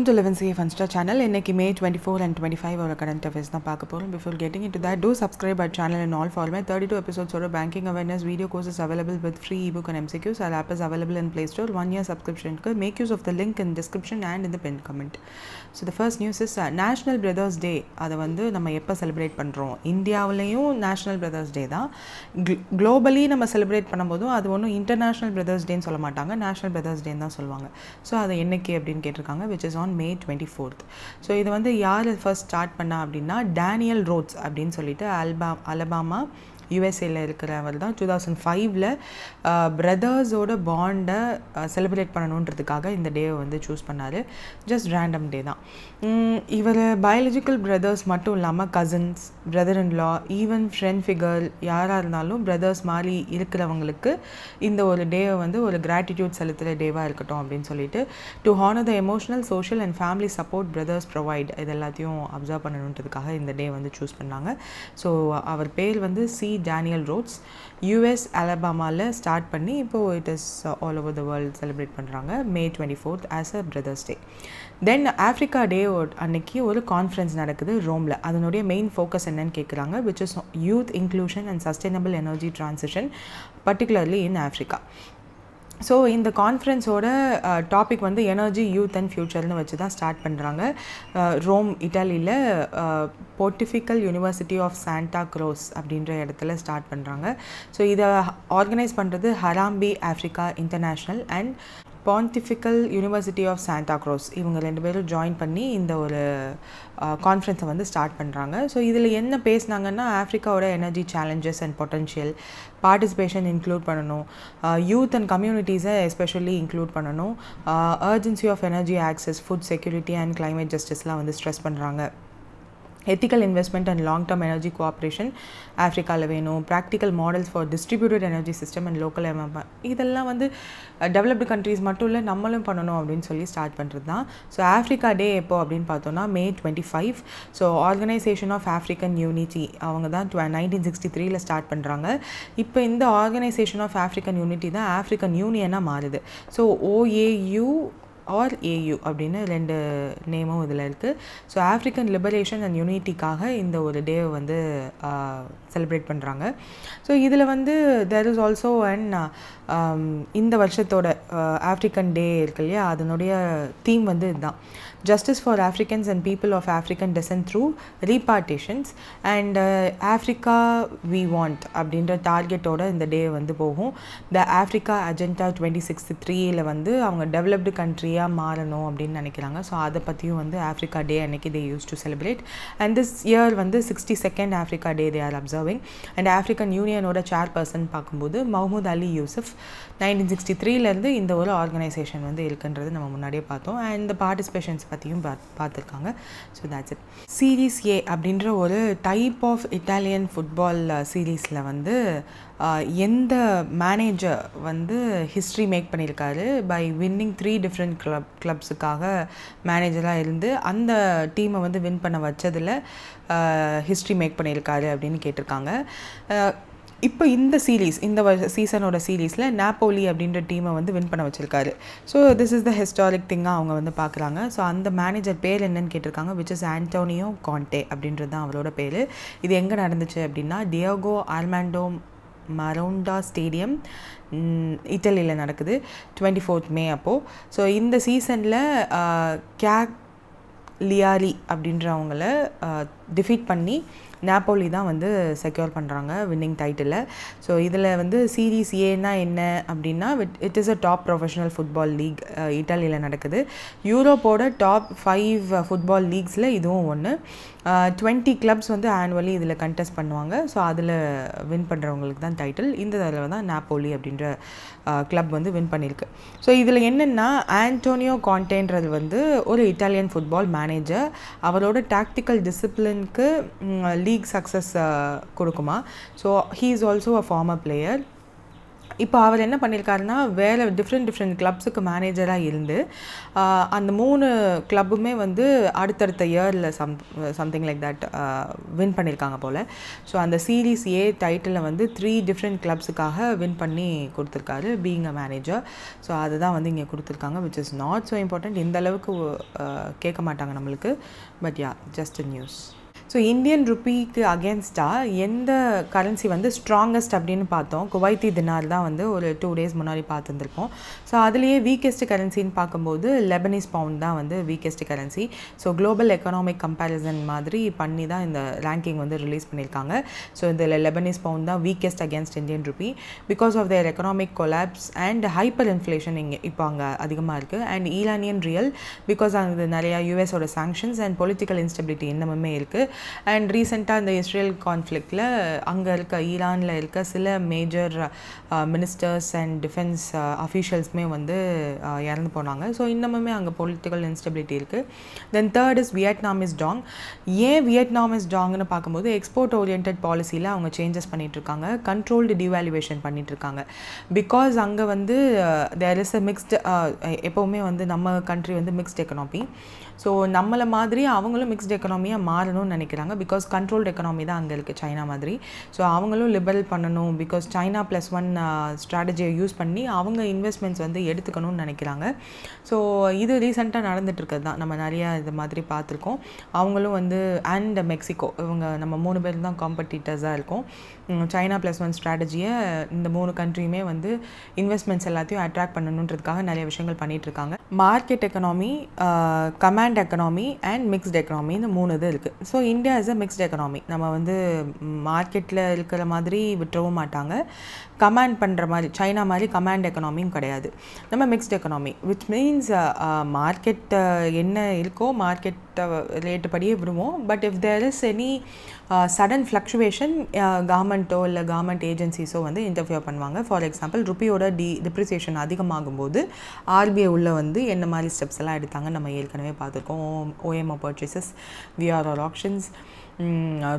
Welcome to 11CA Funstar channel. இன்னைக்கு May 24 and 25 ஒரு current affairs தான் பார்க்க போறோம். Before getting into that, do subscribe our channel and all for my 32 episodes of banking awareness video courses available with free ebook and MCQs. Our app is available in Play Store. 1 year subscription. Make use of the link in description and in the pinned comment. So the first news is National Brothers Day. அதை வந்து நம்ம எப்போ celebrate பண்ணுறோம்? இந்தியாவிலையும் National Brothers Day தான். Globally நம்ம celebrate பண்ணும்போதும் அது ஒன்றும் International Brothers Day சொல்ல மாட்டாங்க, National Brothers Day தான் சொல்லுவாங்க. ஸோ அது என்னைக்கு அப்படின்னு கேட்டிருக்காங்க, which is on May 24th. So இது வந்து யார் ஃபர்ஸ்ட் ஸ்டார்ட் பண்ணா அப்படின்னா டேனியல் ரோட்ஸ் அப்படின்னு சொல்லிட்டு அலபாமா யூஎஸ்ஏல இருக்கிறவர் தான் 2005 பிரதர்ஸோட பாண்டை செலிப்ரேட் பண்ணணுன்றதுக்காக இந்த டேவை வந்து சூஸ் பண்ணார். ஜஸ்ட் ரேண்டம் டே தான். இவர் பயாலஜிக்கல் பிரதர்ஸ் மட்டும் இல்லாமல் cousins, brother in law, even friend figure யாராக இருந்தாலும் பிரதர்ஸ் மாதிரி இருக்கிறவங்களுக்கு இந்த ஒரு டேவை வந்து ஒரு கிராட்டிடியூட் செலுத்துகிற டேவாக இருக்கட்டும் அப்படின்னு சொல்லிட்டு to honour the emotional, social and family support brothers provide இது எல்லாத்தையும் அப்சர்வ் பண்ணணுன்றதுக்காக இந்த டே வந்து சூஸ் பண்ணாங்க. ஸோ அவர் பேர் வந்து டேனியல் ரோட்ஸ். யூஎஸ் அலபாமாவில் ஸ்டார்ட் பண்ணி இப்போது it is all over the world celebrate பண்ணுறாங்க May 24th as a brothers day. Then Africa day அன்னைக்கு ஒரு கான்ஃபரன்ஸ் நடக்குது ரோமில். அதனுடைய மெயின் ஃபோக்கஸ் என்னன்னு கேட்குறாங்க, which is youth inclusion and sustainable energy transition particularly in Africa. So இந்த கான்ஃபரன்ஸோட டாபிக் வந்து எனர்ஜி, யூத் அண்ட் ஃப்யூச்சர்னு வச்சு தான் ஸ்டார்ட் பண்ணுறாங்க. ரோம் இட்டாலியில் pontifical university of Santa Croce அப்படின்ற இடத்துல ஸ்டார்ட் பண்ணுறாங்க. ஸோ இதை ஆர்கனைஸ் பண்ணுறது Harambee Africa international and pontifical university of Santa Croce இவங்க ரெண்டு பேரும் ஜாயின் பண்ணி இந்த ஒரு கான்ஃபரன்ஸை வந்து ஸ்டார்ட் பண்ணுறாங்க. ஸோ இதில் என்ன பேசினாங்கன்னா, ஆஃப்ரிக்காவோட energy challenges and potential, participation include பண்ணணும், யூத் அண்ட் கம்யூனிட்டிஸை எஸ்பெஷலி இன்க்ளூட் பண்ணணும், urgency of energy access, food security and climate ஜஸ்டிஸ்லாம் வந்து ஸ்ட்ரெஸ் பண்ணுறாங்க. Ethical investment and long term energy cooperation ஆஃப்ரிக்காவில் வேணும், practical models for distributed energy system and local இதெல்லாம் வந்து டெவலப்டு கண்ட்ரீஸ் மட்டும் இல்லை நம்மளும் பண்ணணும் அப்படின்னு சொல்லி ஸ்டார்ட் பண்ணுறது தான். ஸோ ஆஃப்ரிக்கா டே எப்போ அப்படின்னு பார்த்தோன்னா May 25. So organisation of African unity அவங்க தான் 1963 ஸ்டார்ட் பண்ணுறாங்க. இப்போ இந்த ஆர்கனைசேஷன் ஆஃப் ஆஃப்ரிக்கன் யூனிட்டி தான் ஆஃப்ரிக்கன் யூனியனாக மாறுது. ஸோ OAU ஆர் AU அப்படின்னு ரெண்டு நேமும் இதில் இருக்குது. ஸோ ஆஃப்ரிக்கன் லிபரேஷன் அண்ட் யூனிட்டிக்காக இந்த ஒரு டேவை வந்து செலிப்ரேட் பண்ணுறாங்க. ஸோ இதில் வந்து தேர் இஸ் ஆல்சோ அண்ட் இந்த வருஷத்தோட ஆஃப்ரிக்கன் டே இருக்கு இல்லையா, அதனுடைய தீம் வந்து இதுதான், justice for Africans and people of African descent through reparations and Africa we want அப்படின்ற டார்கெட்டோட இந்த டே வந்து போகும். த ஆஃப்ரிக்கா அஜெண்டா 2063 வந்து அவங்க டெவலப்டு கண்ட்ரியாக மாறணும் அப்படின்னு நினைக்கிறாங்க. ஸோ அதை பற்றியும் வந்து ஆஃப்ரிக்கா டே அன்னைக்கு they use to celebrate. And this year வந்து 62nd Africa day they are observing. And African யூனியனோட சேர்பர்சன் பார்க்கும்போது மஹ்மூத் அலி யூசுஃப் 1963 இந்த ஒரு ஆர்கனைசேஷன் வந்து இருக்குன்றது நம்ம முன்னாடியே பார்த்தோம். அண்ட் இந்த பார்ட்டிசிபேஷன்ஸ் பற்றியும் பார்த்துருக்காங்க. So that's it. சீரீஸ் ஏ அப்படின்ற ஒரு டைப் ஆஃப் இட்டாலியன் ஃபுட்பால் சீரீஸில் வந்து எந்த மேனேஜர் வந்து ஹிஸ்ட்ரி மேக் பண்ணியிருக்காரு பை வின்னிங் 3 டிஃப்ரெண்ட் கிளப்ஸுக்காக மேனேஜராக இருந்து அந்த டீமை வந்து வின் பண்ண வச்சதில் ஹிஸ்ட்ரி மேக் பண்ணியிருக்காரு அப்படின்னு கேட்டிருக்காங்க. இப்போ இந்த சீரீஸ், இந்த சீசனோட சீரீஸில் நாப்போலி அப்படின்ற டீமை வந்து வின் பண்ண வச்சுருக்காரு. So this is the historic திங்காக அவங்க வந்து பார்க்குறாங்க. ஸோ அந்த மேனேஜர் பேர் என்னன்னு கேட்டிருக்காங்க, விச் இஸ் ஆண்டோனியோ கான்டே அப்படின்றது தான் அவரோட பேர். இது எங்கே நடந்துச்சு அப்படின்னா டியோகோ ஆர்மாண்டோ மரோண்டா ஸ்டேடியம் இட்டலியில் நடக்குது 24th May அப்போது. ஸோ இந்த சீசனில் லியாரி அப்படின்றவங்கள டிஃபீட் பண்ணி நாப்போலி தான் வந்து செக்யூர் பண்ணுறாங்க வின்னிங் டைட்டில். ஸோ இதில் வந்து சீரீஸ் ஏன்னா என்ன அப்படின்னா, it is a top professional football league இட்டாலியில் நடக்குது. யூரோப்போட டாப் 5 ஃபுட்பால் லீக்ஸில் இதுவும் ஒன்று. 20 கிளப்ஸ் வந்து ஆனுவலி இதில் கண்டெஸ்ட் பண்ணுவாங்க. ஸோ அதில் வின் பண்ணுறவங்களுக்கு தான் டைட்டில். இந்த தடவை தான் நாப்போலி அப்படின்ற கிளப் வந்து வின் பண்ணியிருக்கு. ஸோ இதில் என்னென்னா, ஆண்டோனியோ கான்டேன்றது வந்து ஒரு இட்டாலியன் ஃபுட்பால் மேனேஜர். அவரோட டாக்டிக்கல் டிசிப்ளினுக்கு லீக் சக்ஸஸ் கொடுக்குமா. So he is also a former player. இப்போ அவர் என்ன பண்ணியிருக்காருன்னா வேறு டிஃப்ரெண்ட் கிளப்ஸுக்கு மேனேஜராக இருந்து அந்த 3 கிளப்புமே வந்து அடுத்தடுத்த இயரில் சம்திங் லைக் தட் வின் பண்ணியிருக்காங்க போல். ஸோ அந்த சீரீஸ் ஏ டைட்டிலில் வந்து 3 டிஃப்ரெண்ட் கிளப்ஸுக்காக வின் பண்ணி கொடுத்துருக்காரு பீயிங் அ மேனேஜர். ஸோ அதுதான் வந்து இங்கே கொடுத்துருக்காங்க, which is not so important. இந்த அளவுக்கு கேட்க மாட்டாங்க நம்மளுக்கு, but yeah just news. So Indian ருப்பிக்கு அகேன்ஸ்டாக எந்த கரன்சி வந்து ஸ்ட்ராங்கஸ்ட் அப்படின்னு பார்த்தோம். குவைத்தி தினார் தான் வந்து ஒரு 2 days முன்னாடி பார்த்துருந்துருப்போம். ஸோ அதுலேயே வீக்கெஸ்ட் கரன்சின்னு பார்க்கும்போது லெபனீஸ் பவுண்ட் தான் வந்து weakest currency. So global economic comparison மாதிரி பண்ணி தான் இந்த ரேங்கிங் வந்து ரிலீஸ் பண்ணியிருக்காங்க. ஸோ இதில் லெபனீஸ் பவுண்ட் தான் weakest against Indian rupee because of their economic collapse and hyper inflation இங்கே இப்போ அங்கே அதிகமாக இருக்குது. அண்ட் ஈரானியன் ரியல் பிகாஸ் அங்கே நிறையா யூஎஸோட சாங்ஷன்ஸ் அண்ட் பொலிட்டிக்கல் இன்ஸ்டபிலிட்டி இன்னமுமே இருக்குது. அண்ட் ரீசெண்டாக இந்த இஸ்ரேல் கான்ஃப்ளிக்டில் அங்கே இருக்க ஈரானில் இருக்க சில மேஜர் மினிஸ்டர்ஸ் அண்ட் டிஃபென்ஸ் அஃபீஷியல்ஸுமே வந்து இறந்து போனாங்க. ஸோ இன்னமுமே அங்கே பொலிட்டிக்கல் இன்ஸ்டபிலிட்டி இருக்குது. Then third is Vietnam is dong. ஏன் வியட்நாம் இஸ் டாங்னு பார்க்கும்போது எக்ஸ்போர்ட் ஓரியன்ட் பாலிசியில் அவங்க சேஞ்சஸ் பண்ணிகிட்ருக்காங்க, கண்ட்ரோல்டு டிவால்யூவேஷன் பண்ணிகிட்ருக்காங்க. பிகாஸ் அங்கே வந்து தேர் இஸ் அ மிக்ஸ்டு, எப்போவுமே வந்து நம்ம கண்ட்ரி வந்து மிக்ஸ்ட் எக்கனாமி. ஸோ நம்மளை மாதிரி அவங்களும் மிக்ஸ்ட் எக்கனாமியாக மாறணும்னு நினைக்கிறாங்க பிகாஸ் கண்ட்ரோல்டு எக்கனாமி தான் அங்கே இருக்குது சைனா மாதிரி. ஸோ அவங்களும் லிபரல் பண்ணணும் பிகாஸ் சைனா +1 ஸ்ட்ராட்டஜியை யூஸ் பண்ணி அவங்க இன்வெஸ்ட்மெண்ட்ஸ் வந்து எடுத்துக்கணும்னு நினைக்கிறாங்க. ஸோ இது ரீசெண்டாக நடந்துகிட்ருக்கிறது தான், நம்ம நிறையா இது மாதிரி பார்த்துருக்கோம். அவங்களும் வந்து அண்ட் மெக்சிகோ, இவங்க நம்ம 3 பேர் தான் காம்படிட்டர்ஸாக இருக்கும். சைனா +1 ஸ்ட்ராட்டஜியை இந்த 3 கண்ட்ரியுமே வந்து இன்வெஸ்ட்மெண்ட்ஸ் எல்லாத்தையும் அட்ராக்ட் பண்ணணுன்றதுக்காக நிறைய விஷயங்கள் பண்ணிகிட்ருக்காங்க. Market economy, command economy and mixed economy, இந்த 3 இது இருக்குது. So India is a mixed economy. நம்ம வந்து மார்க்கெட்டில் இருக்கிற மாதிரி விட்டுறவும் மாட்டாங்க, கமாண்ட் பண்ணுற மாதிரி சைனா மாதிரி கமாண்ட் எக்கனாமியும் கிடையாது. நம்ம mixed economy which means market என்ன இருக்கோ மார்க்கெட் ரேட்டு படியே விடுவோம். But if there is any sudden fluctuation கவர்மெண்ட்டோ இல்லை கவர்மெண்ட் ஏஜென்சிஸோ வந்து இன்டர்ஃபியர் பண்ணுவாங்க. ஃபார் எக்ஸாம்பிள் ருப்பியோட டிப்ரிசியேஷன் அதிகமாகும்போது ஆர்பிஐ உள்ள வந்து என்ன மாதிரி ஸ்டெப்ஸ் எல்லாம் எடுத்தாங்க நம்ம ஏற்கனவே பார்த்துருக்கோம். OMO purchases, VRR options,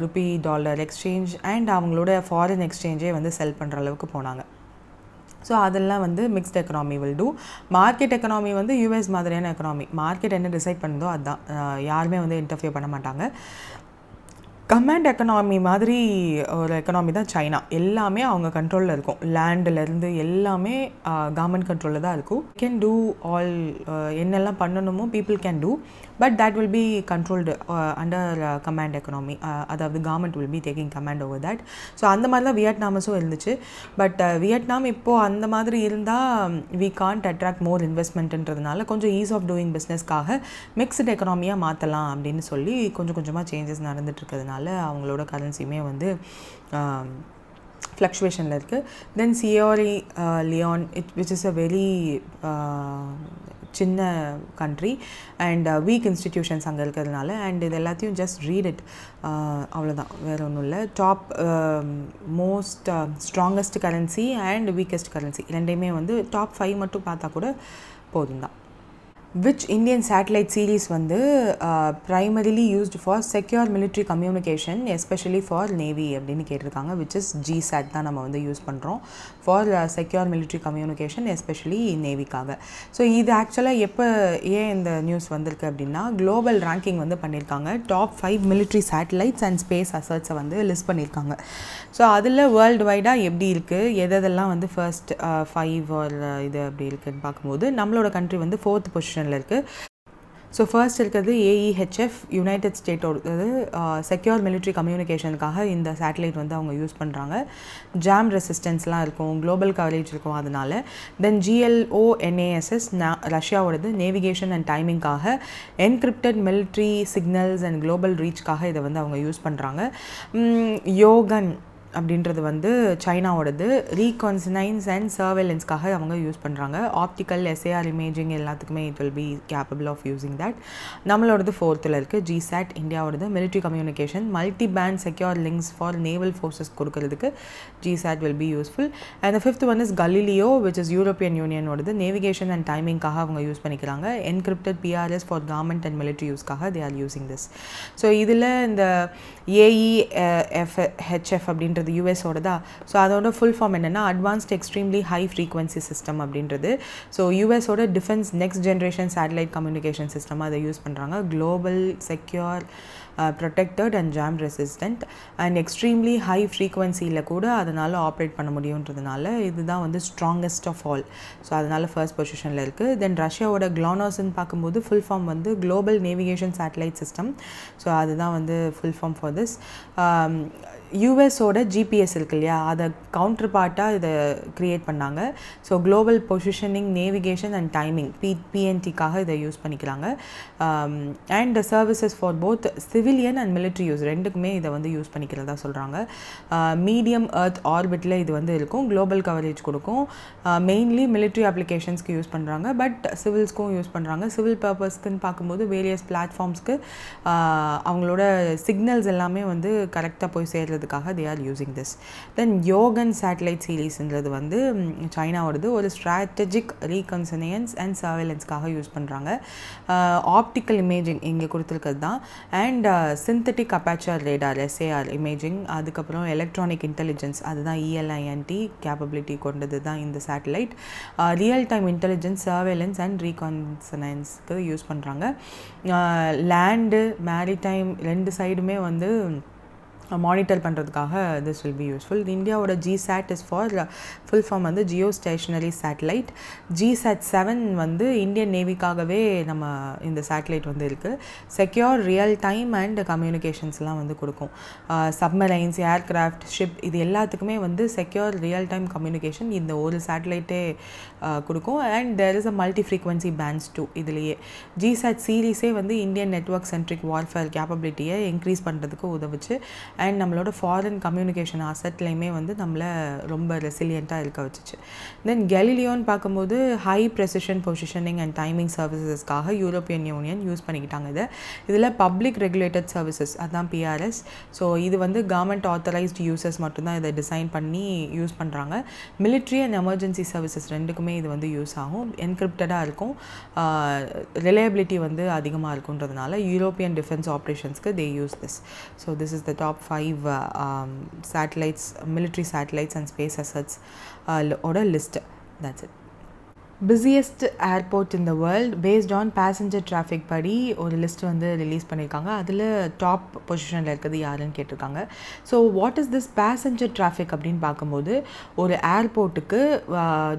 rupee dollar exchange and அவங்களோட ஃபாரின் எக்ஸ்சேஞ்சே வந்து செல் பண்ணுற அளவுக்கு போனாங்க. ஸோ அதெல்லாம் வந்து mixed economy will do. Market economy வந்து யூஎஸ் மாதிரியான எக்கனாமி, மார்க்கெட் என்ன டிசைட் பண்ணுதோ அதுதான், யாருமே வந்து இன்டர்ஃபியர் பண்ண மாட்டாங்க. கமாண்ட் எக்கனாமி மாதிரி ஒரு எக்கனாமி தான் சைனா. எல்லாமே அவங்க கண்ட்ரோலில் இருக்கும், லேண்டிலேருந்து எல்லாமே கவர்மெண்ட் கண்ட்ரோலில் தான் இருக்கும். கேன் டூ ஆல், என்னெல்லாம் பண்ணணுமோ people can do, but that will be controlled under command economy. அதாவது government will be taking command over that. So அந்த மாதிரி தான் வியட்நாமஸும் இருந்துச்சு. பட் வியட்நாம் இப்போது அந்த மாதிரி இருந்தால் வி கான்ட் அட்ராக்ட் மோர் இன்வெஸ்ட்மெண்ட்டுன்றதுனால கொஞ்சம் ஈஸ் ஆஃப் டூயிங் பிஸ்னஸ்க்காக மிக்ஸ்டு எக்கனாமியாக மாற்றலாம் அப்படின்னு சொல்லி கொஞ்சம் கொஞ்சமாக சேஞ்சஸ் நடந்துட்டுருக்கிறதுனால அவங்களோட கரன்சியுமே வந்து ஃப்ளக்சுவேஷனில் இருக்குது. Then Sierra Leone which is a very சின்ன கண்ட்ரி அண்ட் வீக் இன்ஸ்டிடியூஷன்ஸ் அங்கே இருக்கிறதுனால. அண்ட் இது எல்லாத்தையும் ஜஸ்ட் ரீட் இட், அவ்வளோதான், வேறு ஒன்றும் இல்லை. Top most strongest currency and weakest currency ரெண்டையுமே வந்து டாப் 5 மட்டும் பார்த்தா கூட போதும் தான். which Indian satellite series வந்து primarily used for secure military communication especially for Navy அப்படின்னு கேட்டிருக்காங்க, which is GSAT தான் நம்ம வந்து யூஸ் பண்ணுறோம் for secure military communication especially Navyக்காக. ஸோ இது ஆக்சுவலாக எப்போ ஏன் இந்த நியூஸ் வந்திருக்கு அப்படின்னா குளோபல் ரேங்கிங் வந்து பண்ணியிருக்காங்க, top 5 military satellites and space assets வந்து லிஸ்ட் பண்ணியிருக்காங்க. ஸோ அதில் வேர்ல்டு வைடாக எப்படி இருக்குது, எதெல்லாம் வந்து ஃபர்ஸ்ட் 5 ஒரு இது அப்படி இருக்குதுன்னு பார்க்கும்போது நம்மளோட கண்ட்ரி வந்து 4th பொசிஷனில் இருக்குது. ஸோ ஃபர்ஸ்ட் இருக்கிறது AEHF, யுனைடெட் ஸ்டேட்டோட செக்யூர் மிலிட்ரி கம்யூனிகேஷனுக்காக இந்த சேட்டலைட் வந்து அவங்க யூஸ் பண்ணுறாங்க. ஜாம் ரெசிஸ்டன்ஸ்லாம் இருக்கும், குளோபல் கவரேஜ் இருக்கும் அதனால. தென் GLONASS ரஷ்யாவோடது நேவிகேஷன் அண்ட் டைமிங்காக, encrypted military signals and global ரீச்காக இதை வந்து அவங்க யூஸ் பண்ணுறாங்க. யோகன் அப்படின்றது வந்து சைனாவோடது ரீகான்சனைன்ஸ் அண்ட் சர்வேலன்ஸ்க்காக அவங்க யூஸ் பண்ணுறாங்க. ஆப்டிக்கல் SAR இமேஜிங் எல்லாத்துக்குமே it will be capable of using that. நம்மளோடது 4th இருக்குது GSAT, இந்தியாவோடது military communication, multi band secure links for naval forces கொடுக்கறதுக்கு GSAT will be useful. And the 5th one is Galileo, which is European யூனியனோடது navigation and டைமிங்காக அவங்க use பண்ணிக்கிறாங்க. Encrypted PRS for government and military யூஸ்க்காக they are using this. So இதில் இந்த AEHF அப்படின்றது அப்படின்றது யூஎஸோடதா. ஸோ அதோட ஃபுல் ஃபார்ம் என்னென்னா advanced extremely high frequency system அப்படின்றது. ஸோ யூஎஸோட defence next generation satellite communication சிஸ்டமாக அதை யூஸ் பண்ணுறாங்க. Global, secure, protected and jam resistant and extremely high frequency ல கூட அதனால ஆப்ரேட் பண்ண முடியுன்றதுனால இதுதான் வந்து strongest of all. ஸோ அதனால ஃபர்ஸ்ட் பொசிஷனில் இருக்குது. தென் ரஷ்யாவோட GLONASSன்னு பார்க்கும்போது ஃபுல் ஃபார்ம் வந்து global navigation satellite system. So அதுதான் வந்து ஃபுல் ஃபார்ம் ஃபார் திஸ். யூஎஸோட ஜிபிஎஸ் இருக்கு இல்லையா, அதை கவுண்டர் பார்ட்டாக இதை க்ரியேட் பண்ணாங்க. So global positioning, navigation and timing பிஎன்டிக்காக இதை யூஸ் பண்ணிக்கிறாங்க. And services for both civilian and military use ரெண்டுக்குமே இதை வந்து யூஸ் பண்ணிக்கிறதா சொல்கிறாங்க. மீடியம் எர்த் ஆர்பிட்டில் இது வந்து இருக்கும். குளோபல் கவரேஜ் கொடுக்கும். மெயின்லி மிலிட்ரி அப்ளிகேஷன்ஸ்க்கு யூஸ் பண்ணுறாங்க. பட் சிவில்ஸ்க்கும் யூஸ் பண்ணுறாங்க. சிவில் பர்பஸ்க்குன்னு பார்க்கும்போது வேரியஸ் பிளாட்ஃபார்ம்ஸ்க்கு அவங்களோட சிக்னல்ஸ் எல்லாமே வந்து கரெக்டாக போய் சேர்றது they are using this. Then Yogan satellite series ன்றது வந்து சைனாவோடது. ஒரு strategic reconnaissance and surveillance காக யூஸ் பண்ணுறாங்க. ஆப்டிக்கல் இமேஜிங் இங்கே கொடுத்துருக்கிறது தான். And synthetic aperture radar SAR imaging, அதுக்கப்புறம் எலக்ட்ரானிக் இன்டெலிஜென்ஸ், அதுதான் ELINT கேப்பபிலிட்டி கொண்டது தான் இந்த satellite. Real time intelligence, surveillance and ரீகான்சனன்ஸ்க்கு யூஸ் பண்ணுறாங்க. லேண்டு, மேரிடைம் ரெண்டு சைடுமே வந்து மானிட்டர் பண்ணுறதுக்காக திஸ் வில் பி யூஸ்ஃபுல். இந்தியாவோட GSAT is for full form வந்து ஜியோ ஸ்டேஷனரி சேட்டலைட். GSAT-7 வந்து இந்தியன் நேவிக்காகவே நம்ம இந்த சேட்டலைட் வந்து இருக்குது. செக்யூர் ரியல் டைம் அண்ட் கம்யூனிகேஷன்ஸ்லாம் வந்து கொடுக்கும். சப்மரைன்ஸ், ஏர்க்ராஃப்ட், ஷிப் இது எல்லாத்துக்குமே வந்து செக்யூர் ரியல் டைம் கம்யூனிகேஷன் இந்த ஒரு சேட்டலைட்டே கொடுக்கும். And there is a multi frequency bands too இதுலேயே. GSAT சீரீஸே வந்து இந்தியன் நெட்ஒர்க் சென்ட்ரிக் வார்ஃபேர் கேப்பபிலிட்டியை இன்க்ரீஸ் பண்ணுறதுக்கு உதவுச்சு. அண்ட் நம்மளோட ஃபாரின் கம்யூனிகேஷன் அசட்லேயுமே வந்து நம்மளை ரொம்ப ரெசிலியண்ட்டாக இருக்க வச்சுச்சு. தென் கெலிலியோன்னு பார்க்கும்போது high precision positioning and timing சர்வீசஸ்க்காக யூரோப்பியன் யூனியன் யூஸ் பண்ணிக்கிட்டாங்க. இதில் பப்ளிக் ரெகுலேட்டட் சர்வீசஸ் அதுதான் PRS. ஸோ இது வந்து கவர்மெண்ட் ஆத்தரைஸ்டு யூசர்ஸ் மட்டும்தான் இதை டிசைன் பண்ணி யூஸ் பண்ணுறாங்க. மிலிட்ரி அண்ட் எமர்ஜென்சி சர்வீசஸ் ரெண்டுக்குமே இது வந்து யூஸ் ஆகும். என்கிரிப்டடாக இருக்கும். ரிலையபிலிட்டி வந்து அதிகமாக இருக்குன்றதுனால யூரோப்பியன் டிஃபென்ஸ் ஆப்ரேஷன்ஸ்க்கு they use this. So this is the top 5 satellites, military satellites and space assets oda list. That's it. Busiest airport in the world based on passenger traffic படி ஒரு list வந்து release பண்ணியிருக்காங்க. அதில் top பொசிஷனில் இருக்கிறது யாருன்னு கேட்டிருக்காங்க. So what is this passenger traffic அப்படின்னு பார்க்கும்போது ஒரு ஏர்போர்ட்டுக்கு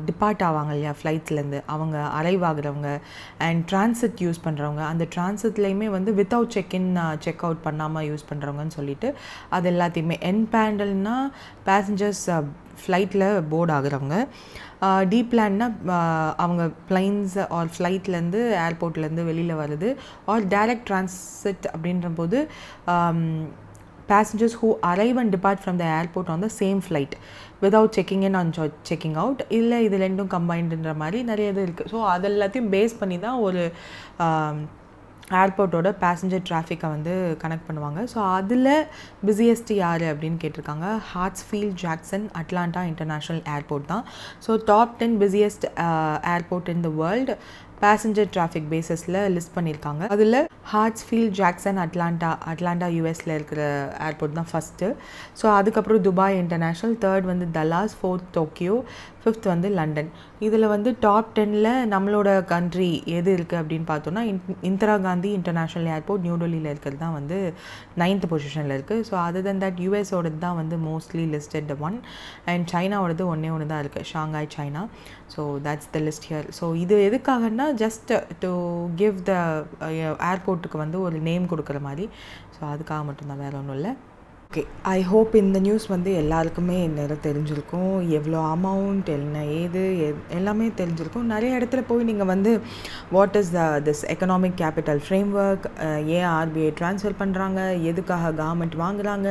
டிபார்ட் ஆவாங்க இல்லையா ஃப்ளைட்ஸ்லேருந்து, அவங்க அரைவ் ஆகுறவங்க அண்ட் டிரான்சிட் யூஸ் பண்ணுறவங்க, அந்த டிரான்சிட்லேயுமே வந்து வித்தவுட் செக்இன் செக் அவுட் பண்ணாமல் யூஸ் பண்ணுறவங்கன்னு சொல்லிட்டு அது எல்லாத்தையுமே என்பேண்டல்னா பேசஞ்சர்ஸ் ஃப்ளைட்டில் போர்டு ஆகுறவங்க, டீப்ளான்னா அவங்க பிளைன்ஸ் ஆர் ஃப்ளைட்லேருந்து ஏர்போர்ட்லேருந்து வெளியில் வருது, ஆர் டைரக்ட் டிரான்சிட் அப்படின்ற போது passengers who arrive and depart from the airport on the same flight without checking in and checking out. இல்லை இது ரெண்டும் கம்பைன்டுன்ற மாதிரி நிறைய இது இருக்குது. ஸோ அது எல்லாத்தையும் பேஸ் பண்ணி தான் ஒரு ஏர்போர்ட்டோட பேசஞ்சர் டிராஃபிக்கை வந்து கனெக்ட் பண்ணுவாங்க. ஸோ அதில் பிஸியஸ்ட் யார் அப்படின்னு கேட்டிருக்காங்க. Hartsfield Jackson Atlanta international airport தான். So top 10 busiest airport in the world passenger traffic பேஸஸில் லிஸ்ட் பண்ணியிருக்காங்க. அதில் ஹார்ட்ஸ்ஃபீல்ட் ஜாக்சன் அட்லாண்டா யூஎஸில் இருக்கிற ஏர்போர்ட் தான் ஃபஸ்ட்டு. ஸோ அதுக்கப்புறம் துபாய் இன்டர்நேஷ்னல், தேர்ட் வந்து டல்லாஸ், ஃபோர்த் டோக்கியோ, ஃபிஃப்த் வந்து லண்டன். இதில் வந்து டாப் 10ல் நம்மளோட கண்ட்ரி எது இருக்குது அப்படின்னு பார்த்தோன்னா Indira Gandhi international airport new டெல்லியில் இருக்கிறது தான் வந்து 9th பொசிஷனில் இருக்குது. ஸோ அதர் தென் தட் யூஎஸோடது தான் வந்து மோஸ்ட்லி லிஸ்டட் ஒன், அண்ட் சைனாவோடது ஒன்று தான் இருக்குது, Shanghai China. So that's the list here. So இது எதுக்காகன்னா ஜஸ்ட் டு கிவ் த ஏர்போர்ட்டுக்கு வந்து ஒரு நேம் கொடுக்குற மாதிரி. ஸோ அதுக்காக மட்டும்தான், வேறு ஒன்றும் இல்லை. ஓகே, ஐ ஹோப் இந்த நியூஸ் வந்து எல்லாருக்குமே நேரம் தெரிஞ்சிருக்கும். எவ்வளோ அமௌண்ட் என்ன ஏது எல்லாமே தெரிஞ்சிருக்கும். நிறைய இடத்துல போய் நீங்கள் வந்து what is this economic capital frame work, ஏன் ஆர்பிஐ ட்ரான்ஸ்ஃபர் பண்ணுறாங்க, எதுக்காக கவர்மெண்ட் வாங்குகிறாங்க,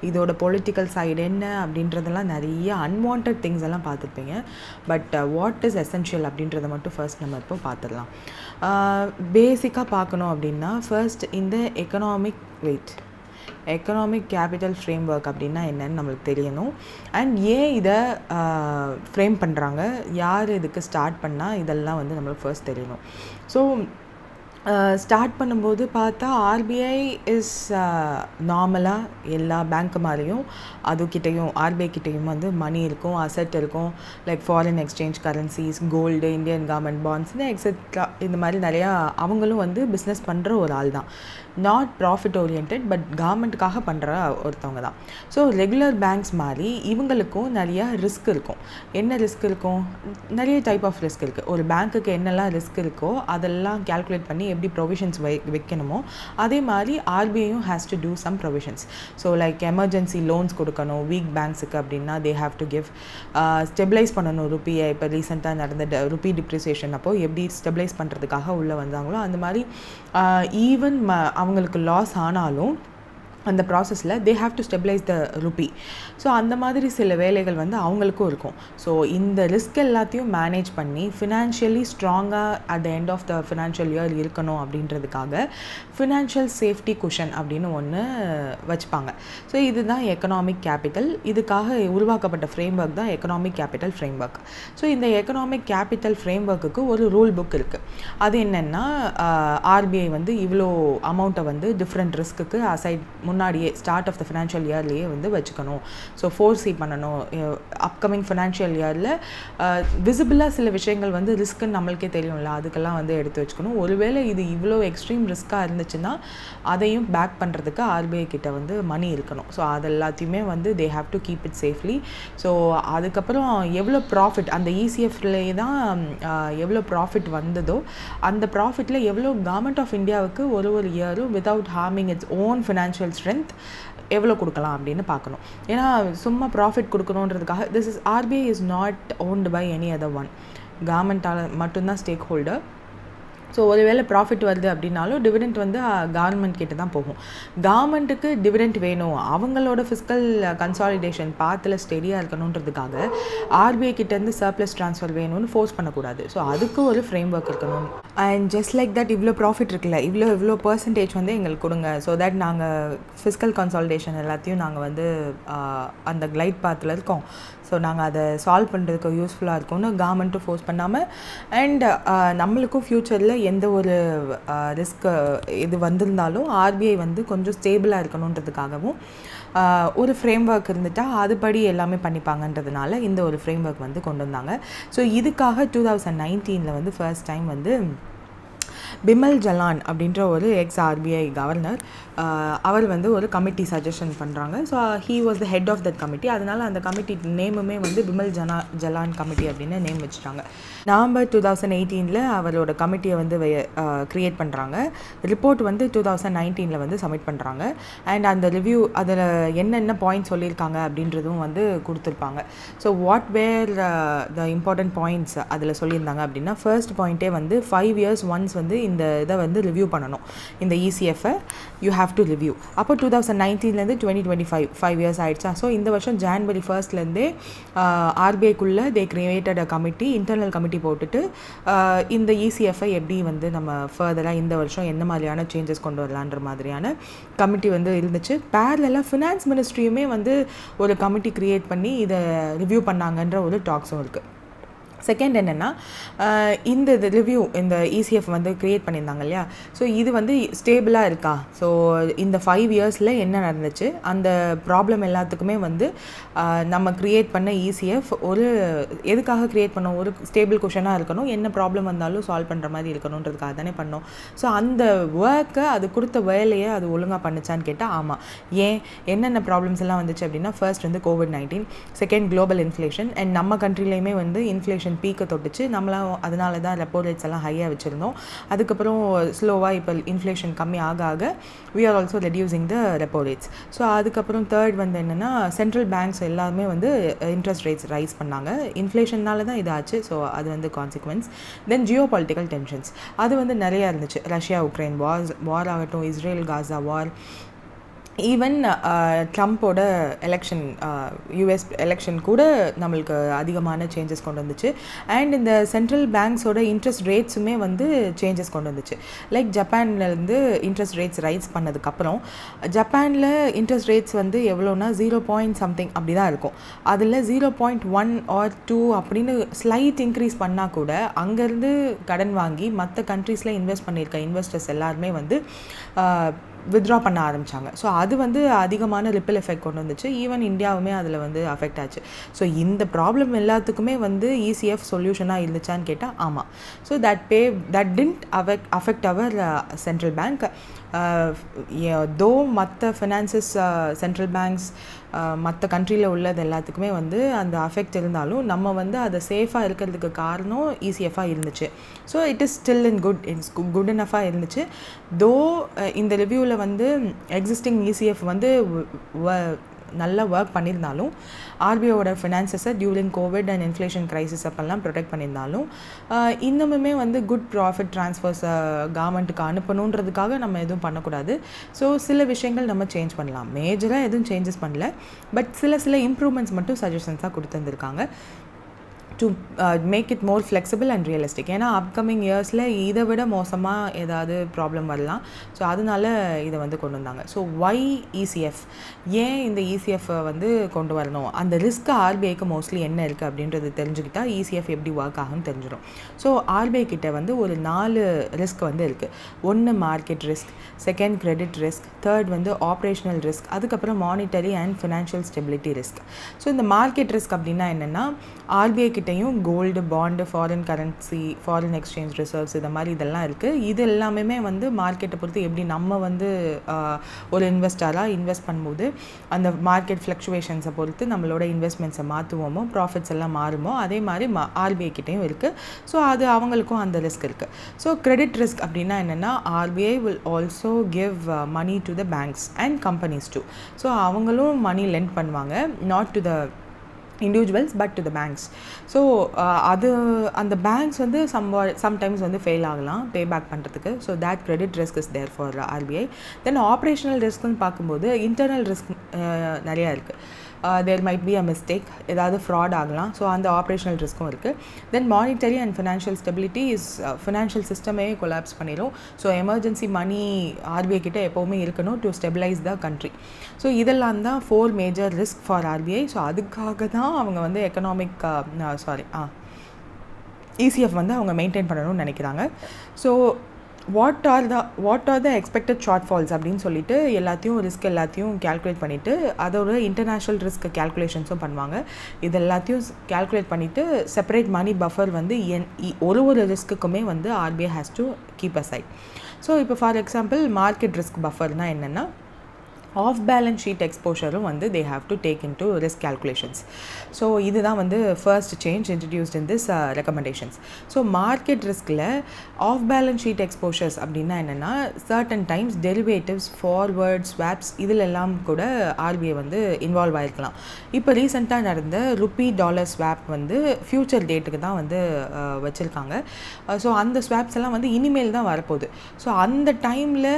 இதோட பொலிட்டிக்கல் சைடு என்ன அப்படின்றதெல்லாம் நிறைய அன்வான்ட் திங்ஸ் எல்லாம் பார்த்துருப்பீங்க. பட் வாட் இஸ் எசென்ஷியல் அப்படின்றத மட்டும் ஃபர்ஸ்ட் நம்ம இப்போ பார்த்துடலாம். பேசிக்காக பார்க்கணும் அப்படின்னா ஃபர்ஸ்ட் இந்த எக்கனாமிக் கேபிட்டல் ஃப்ரேம் ஒர்க் அப்படின்னா என்னன்னு நம்மளுக்கு தெரியணும். அண்ட் ஏன் இதை ஃப்ரேம் பண்ணுறாங்க, யார் இதுக்கு ஸ்டார்ட் பண்ணால், இதெல்லாம் வந்து நம்மளுக்கு ஃபர்ஸ்ட் தெரியணும். ஸோ ஸ்டார்ட் பண்ணும்போது பார்த்தா ஆர்பிஐ இஸ் நார்மலாக எல்லா பேங்க் மாதிரியும் அதுக்கிட்டையும் ஆர்பிஐ கிட்டேயும் வந்து மணி இருக்கும், அசெட் இருக்கும், like foreign exchange currencies, gold, Indian government பாண்ட்ஸ்னு எக்ஸெட்ரா. இந்த மாதிரி நிறையா அவங்களும் வந்து பிஸ்னஸ் பண்ணுற ஒரு ஆள் தான். நாட் ப்ராஃபிட் ஓரியன்ட், பட் கவர்மெண்ட்டுக்காக பண்ணுற ஒருத்தவங்க தான். ஸோ ரெகுலர் பேங்க்ஸ் மாதிரி இவங்களுக்கும் நிறையா ரிஸ்க் இருக்கும். என்ன ரிஸ்க் இருக்கும்? நிறைய டைப் ஆஃப் ரிஸ்க் இருக்குது. ஒரு பேங்க்குக்கு என்னெல்லாம் ரிஸ்க் இருக்கோ அதெல்லாம் கேல்குலேட் பண்ணி எப்படி ப்ரொவிஷன்ஸ் வைக்கணுமோ அதே மாதிரி ஆர்பிஐயும் has to do some provisions. So like emergency loans கொடுக்கணும் வீக் பேங்க்ஸுக்கு அப்படின்னா they have to give. Stabilise பண்ணணும் ருப்பியை. இப்போ ரீசெண்டாக நடந்த ருப்பி டிப்ரிசியேஷன் அப்போது எப்படி ஸ்டெபிளைஸ் பண்ணுறதுக்காக உள்ளே வந்தாங்களோ அந்த மாதிரி ஈவன் அவங்களுக்கு லாஸ் ஆனாலும் அந்த ப்ராசஸில் தே have to stabilise the rupee. So அந்த மாதிரி சில வேலைகள் வந்து அவங்களுக்கும் இருக்கும். ஸோ இந்த ரிஸ்க் எல்லாத்தையும் மேனேஜ் பண்ணி ஃபினான்ஷியலி ஸ்ட்ராங்காக at the end of the financial year இருக்கணும் அப்படின்றதுக்காக ஃபினான்ஷியல் சேஃப்டி குஷன் அப்படின்னு ஒன்று வச்சுப்பாங்க. ஸோ இதுதான் எக்கனாமிக் கேபிட்டல். இதுக்காக உருவாக்கப்பட்ட ஃப்ரேம் ஒர்க் தான் economic capital frame work. So இந்த எக்கனாமிக் கேபிட்டல் ஃப்ரேம் ஒர்க்குக்கு ஒரு ரூல் புக் இருக்குது. அது என்னென்னா ஆர்பிஐ வந்து இவ்வளோ அமௌண்ட்டை வந்து டிஃப்ரெண்ட் ரிஸ்க்குக்கு அசைட் முன்னாடியே ஸ்டார்ட் ஆஃப் த ஃபினான்ஷியல் இயர்லேயே வந்து வச்சுக்கணும். ஸோ ஃபோர்சி பண்ணணும். அப்கமிங் ஃபினான்ஷியல் இயரில் விசிபிளாக சில விஷயங்கள் வந்து ரிஸ்க்குன்னு நம்மளுக்கே தெரியும்ல, அதுக்கெல்லாம் வந்து எடுத்து வச்சுக்கணும். ஒருவேளை இது இவ்வளோ எக்ஸ்ட்ரீம் ரிஸ்க்காக இருந்துச்சுன்னா அதையும் பேக் பண்ணுறதுக்கு ஆர்பிஐ கிட்ட வந்து மணி இருக்கணும். ஸோ அது எல்லாத்தையுமே வந்து they have to keep it safely. So அதுக்கப்புறம் எவ்வளோ ப்ராஃபிட் அந்த இசிஎஃப்லேயே தான் எவ்வளோ ப்ராஃபிட் வந்ததோ அந்த ப்ராஃபிட்டில் எவ்வளோ கவர்மெண்ட் ஆஃப் இந்தியாவுக்கு ஒரு இயரும் without harming its own financial strength எவ்வளோ கொடுக்கலாம் அப்படின்னு பார்க்கணும். ஏன்னா சும்மா ப்ராஃபிட் கொடுக்கணுன்றதுக்காக this is RBI is not owned by any other one. கவர்மெண்ட்டால் மட்டும்தான் ஸ்டேக் ஹோல்டர். ஸோ ஒருவேளை ப்ராஃபிட் வருது அப்படின்னாலும் டிவிடெண்ட் வந்து கவர்மெண்ட் கிட்ட தான் போகும். கவர்மெண்ட்டுக்கு டிவிடெண்ட் வேணும், அவங்களோட ஃபிஸ்கல் கன்சாலிடேஷன் பாத்தில் ஸ்டெடியாக இருக்கணுன்றதுக்காக ஆர்பிஐ கிட்டேருந்து சர்ப்ளஸ் ட்ரான்ஸ்ஃபர் வேணும்னு ஃபோர்ஸ் பண்ணக்கூடாது. ஸோ அதுக்கு ஒரு ஃப்ரேம் ஒர்க் இருக்கணும். அண்ட் ஜஸ்ட் லைக் தட் இவ்வளோ ப்ராஃபிட் இருக்குல்ல, இவ்வளோ பர்சன்டேஜ் வந்து எங்களுக்கு கொடுங்க. ஸோ தட் நாங்கள் ஃபிஸ்கல் கன்சாலிடேஷன் எல்லாத்தையும் நாங்கள் வந்து அந்த கிளைட் பாத்தில் இருக்கோம். ஸோ நாங்கள் அதை சால்வ் பண்ணுறதுக்கு யூஸ்ஃபுல்லாக இருக்கும்னு கவர்மெண்ட்டும் ஃபோர்ஸ் பண்ணாமல் அண்ட் நம்மளுக்கும் ஃப்யூச்சரில் எந்த ஒரு ரிஸ்க் இது வந்திருந்தாலும் ஆர்பிஐ வந்து கொஞ்சம் ஸ்டேபிளாக இருக்கணுன்றதுக்காகவும் ஒரு ஃப்ரேம் ஒர்க் இருந்துட்டால் அதுபடி எல்லாமே பண்ணிப்பாங்கன்றதுனால இந்த ஒரு ஃப்ரேம் ஒர்க் வந்து கொண்டு வந்தாங்க. ஸோ இதுக்காக 2019 வந்து ஃபர்ஸ்ட் டைம் வந்து பிமல் ஜலான் அப்படின்ற ஒரு எக்ஸ் ஆர்பிஐ கவர்னர் அவர் வந்து ஒரு கமிட்டி சஜஷன் பண்ணுறாங்க. So he was the head of that committee. அதனால் அந்த கமிட்டி நேமுமே வந்து பிமல் ஜலான் கமிட்டி அப்படின்னு நேம் வச்சுட்டாங்க. நவம்பர் 2018 அவரோட கமிட்டியை வந்து க்ரியேட் பண்ணுறாங்க. ரிப்போர்ட் வந்து 2019 வந்து சப்மிட் பண்ணுறாங்க. அண்ட் அந்த ரிவ்யூ அதில் என்னென்ன பாயிண்ட் சொல்லியிருக்காங்க அப்படின்றதும் வந்து கொடுத்துருப்பாங்க. So what were the important points அதில் சொல்லியிருந்தாங்க அப்படின்னா ஃபர்ஸ்ட் பாயிண்ட்டே வந்து 5 years ஒன்ஸ் வந்து இந்த இதை வந்து ரிவ்யூ பண்ணணும். இந்த இசிஎஃப்பை யூ ஹாவ் டு ரிவ்யூ. அப்போ 2019 2025 5 years ஆயிடுச்சா. ஸோ இந்த வருஷம் January 1 ஆர்பிஐக்குள்ளே they created a committee, internal committee போட்டுட்டு இந்த இசிஎஃப்ஐ எப்படி வந்து நம்ம ஃபர்தராக இந்த வருஷம் என்ன மாதிரியான சேஞ்சஸ் கொண்டு வரலான்ற மாதிரியான கமிட்டி வந்து இருந்துச்சு. பேரலாக ஃபினான்ஸ் மினிஸ்ட்ரியுமே வந்து ஒரு கமிட்டி க்ரியேட் பண்ணி இதை ரிவ்யூ பண்ணாங்கன்ற ஒரு டாக்ஸும் இருக்குது. செகண்ட் என்னென்னா இந்த ரிவ்யூ இந்த இசிஎஃப் வந்து க்ரியேட் பண்ணியிருந்தாங்க இல்லையா. ஸோ இது வந்து ஸ்டேபிளாக இருக்கா. ஸோ இந்த 5 years என்ன நடந்துச்சு, அந்த ப்ராப்ளம் எல்லாத்துக்குமே வந்து நம்ம க்ரியேட் பண்ண இசிஎஃப் ஒரு எதுக்காக க்ரியேட் பண்ணோம், ஒரு ஸ்டேபிள் குஷனாக இருக்கணும், என்ன ப்ராப்ளம் வந்தாலும் சால்வ் பண்ணுற மாதிரி இருக்கணுன்றதுக்காக தானே பண்ணோம். ஸோ அந்த ஒர்க்கை அது கொடுத்த வேலையை அது ஒழுங்காக பண்ணுச்சான்னு கேட்டால் ஆமாம். ஏன் என்னென்ன ப்ராப்ளம்ஸ் எல்லாம் வந்துச்சு அப்படின்னா ஃபர்ஸ்ட் வந்து COVID-19, second global inflation. And நம்ம கண்ட்ரிலையுமே வந்து இன்ஃப்ளேஷன் பீக்கை தொட்டுச்சு. நம்மளாம் அதனால தான் ரெப்போ ரேட்ஸ் எல்லாம் ஹையாக வச்சுருந்தோம். அதுக்கப்புறம் ஸ்லோவாக இப்போ இன்ஃப்ளேஷன் கம்மி ஆக we are also reducing the repo rates. So அதுக்கப்புறம் தேர்ட் வந்து என்னென்னா சென்ட்ரல் பேங்க்ஸ் எல்லாருமே வந்து இன்ட்ரெஸ்ட் ரேட்ஸ் ரைஸ் பண்ணாங்க. இன்ஃப்ளேஷன்னால தான் இதாச்சு. ஸோ அது வந்து கான்சிக்வன்ஸ். தென் ஜியோ பொலிட்டிக்கல் டென்ஷன்ஸ் அது வந்து நிறையா இருந்துச்சு. ரஷ்யா உக்ரைன் வார் ஆகட்டும், இஸ்ரேல் காசா வார், ஈவன் ட்ரம்ப்போட எலெக்ஷன் யூஎஸ் எலெக்ஷன் கூட நம்மளுக்கு அதிகமான சேஞ்சஸ் கொண்டு வந்துச்சு. அண்ட் இந்த சென்ட்ரல் பேங்க்ஸோட இன்ட்ரெஸ்ட் ரேட்ஸுமே வந்து சேஞ்சஸ் கொண்டு வந்துச்சு. லைக் ஜப்பான்லேருந்து இன்ட்ரெஸ்ட் ரேட்ஸ் ரைஸ் பண்ணதுக்கப்புறம் ஜப்பானில் இன்ட்ரெஸ்ட் ரேட்ஸ் வந்து எவ்வளோனா 0.something அப்படி தான் இருக்கும். அதில் 0.1 or 2 அப்படின்னு ஸ்லைட் இன்க்ரீஸ் பண்ணால் கூட அங்கேருந்து கடன் வாங்கி மற்ற கண்ட்ரீஸில் இன்வெஸ்ட் பண்ணியிருக்க இன்வெஸ்டர்ஸ் எல்லாருமே வந்து வித்ட்ரா பண்ண ஆரம்பித்தாங்க. ஸோ அது வந்து அதிகமான ரிப்பிள் எஃபெக்ட் கொண்டு வந்துச்சு. ஈவன் இந்தியாவுமே அதில் வந்து அஃபெக்ட் ஆச்சு. ஸோ இந்த ப்ராப்ளம் எல்லாத்துக்குமே வந்து இசிஎஃப் சொல்யூஷனாக இருந்துச்சான்னு கேட்டால் ஆமாம். So that didn't affect our central bank. Though மற்ற ஃபினான்சஸ் சென்ட்ரல் பேங்க்ஸ் மற்ற கண்ட்ரியில் உள்ளது எல்லாத்துக்குமே வந்து அந்த அஃபெக்ட் இருந்தாலும் நம்ம வந்து அதை சேஃபாக இருக்கிறதுக்கு காரணம் இசிஎஃபாக இருந்துச்சு. So it is still good இனஃபாக இருந்துச்சு. தோ இந்த ரிவ்யூவில் வந்து எக்ஸிஸ்டிங் இசிஎஃப் வந்து நல்லா ஒர்க் பண்ணியிருந்தாலும் ஆர்பிஐயோட ஃபினான்சஸை during COVID and inflation crisis அப்பெல்லாம் ப்ரொடெக்ட் பண்ணியிருந்தாலும் இன்னுமே வந்து குட் ப்ராஃபிட் ட்ரான்ஸ்ஃபர்ஸை கவர்மெண்ட்டுக்கு அனுப்பணுன்றதுக்காக நம்ம எதுவும் பண்ணக்கூடாது. ஸோ சில விஷயங்கள் நம்ம சேஞ்ச் பண்ணலாம். மேஜராக எதுவும் சேஞ்சஸ் பண்ணல, பட் சில இம்ப்ரூவ்மெண்ட்ஸ் மட்டும் சஜஷன்ஸாக கொடுத்துருந்துருக்காங்க to make it more flexible and realistic. ஏன்னா அப்கமிங் இயர்ஸில் இதை விட மோசமாக ஏதாவது ப்ராப்ளம் வரலாம். ஸோ அதனால இதை வந்து கொண்டு வந்தாங்க. ஸோ ஒய் இசிஎஃப், ஏன் இந்த இசிஎஃப்பை வந்து கொண்டு வரணும், அந்த ரிஸ்க் ஆர்பிஐக்கு மோஸ்ட்லி என்ன இருக்குது அப்படின்றது தெரிஞ்சுக்கிட்டால் இசிஎஃப் எப்படி ஒர்க் ஆகும்னு தெரிஞ்சிடும். ஸோ ஆர்பிஐ கிட்ட வந்து ஒரு 4 ரிஸ்க் வந்து இருக்குது. ஒன்று market risk, second credit risk, third வந்து ஆப்ரேஷனல் ரிஸ்க், அதுக்கப்புறம் monetary and financial stability risk. So இந்த மார்க்கெட் ரிஸ்க் அப்படின்னா என்னென்னா ஆர்பிஐ கிட்டையும் gold, bond, foreign currency, foreign exchange reserves இது மாதிரி இதெல்லாம் இருக்குது. இது எல்லாமே வந்து மார்க்கெட்டை பொறுத்து எப்படி நம்ம வந்து ஒரு இன்வெஸ்டராக இன்வெஸ்ட் பண்ணும்போது அந்த மார்க்கெட் ஃப்ளக்சுவேஷன்ஸை பொறுத்து நம்மளோட இன்வெஸ்ட்மெண்ட்ஸை மாற்றுவோமோ, ப்ராஃபிட்ஸ் எல்லாம் மாறுமோ, அதே மாதிரி ஆர்பிஐ கிட்டையும் இருக்குது. ஸோ அது அவங்களுக்கும் அந்த ரிஸ்க் இருக்குது. ஸோ கிரெடிட் ரிஸ்க் அப்படின்னா என்னென்னா RBI will also give money to the banks and companies too. So அவங்களும் மணி லெண்ட் பண்ணுவாங்க, not to the individuals but to the banks. So அது அந்த பேங்க்ஸ் வந்து சம்டைம்ஸ் வந்து ஃபெயில் ஆகலாம் பே பேக் பண்ணுறதுக்கு. So that credit risk is there for RBI. Then operational ரிஸ்க்னு பார்க்கும்போது இன்டர்னல் ரிஸ்க் நிறையா இருக்குது. There might be a mistake, ஏதாவது ஃப்ராட் ஆகலாம். ஸோ அந்த ஆப்ரேஷனல் ரிஸ்க்கும் இருக்குது. தென் monetary and financial stability is financial சிஸ்டமே கொலாப்ஸ் பண்ணிடும். ஸோ எமர்ஜென்சி மணி ஆர்பிஐ கிட்ட எப்போவுமே இருக்கணும் to stabilise the country. So இதெல்லாம் தான் 4 major risk for RBI. So அதுக்காக தான் அவங்க வந்து எக்கனாமிக் இசிஎஃப் வந்து அவங்க மெயின்டைன் பண்ணணும்னு நினைக்கிறாங்க. So what are the expected shortfalls அப்படின்னு சொல்லிட்டு ரிஸ்க் எல்லாத்தையும் கேல்குலேட் பண்ணிவிட்டு அதோட இன்டர்நேஷ்னல் ரிஸ்க் கேல்குலேஷன்ஸும் பண்ணுவாங்க. இது எல்லாத்தையும் கேல்குலேட் பண்ணிவிட்டு செப்பரேட் மணி பஃபர் வந்து ஒரு ரிஸ்க்குக்குமே வந்து RBI has to keep aside. So இப்போ ஃபார் எக்ஸாம்பிள் மார்க்கெட் ரிஸ்க் பஃபர்னால் என்னென்னா ஆஃப் பேலன்ஸ் ஷீட் எக்ஸ்போஷரும் வந்து they have to take into risk calculations. So இதுதான் வந்து first change introduced in this recommendations. So market ரிஸ்கில் ஆஃப் பேலன்ஸ் ஷீட் எக்ஸ்போஷர்ஸ் அப்படின்னா என்னென்னா certain times derivatives, forward, swaps இதிலெல்லாம் கூட ஆர்பிஐ வந்து இன்வால்வ் ஆகிருக்கலாம். இப்போ ரீசெண்டாக நடந்த ருப்பி டாலர் ஸ்வாப் வந்து ஃப்யூச்சர் டேட்டுக்கு தான் வந்து வச்சுருக்காங்க. ஸோ அந்த ஸ்வாப்ஸ் எல்லாம் வந்து இனிமேல் தான் வரப்போகுது. ஸோ அந்த டைமில்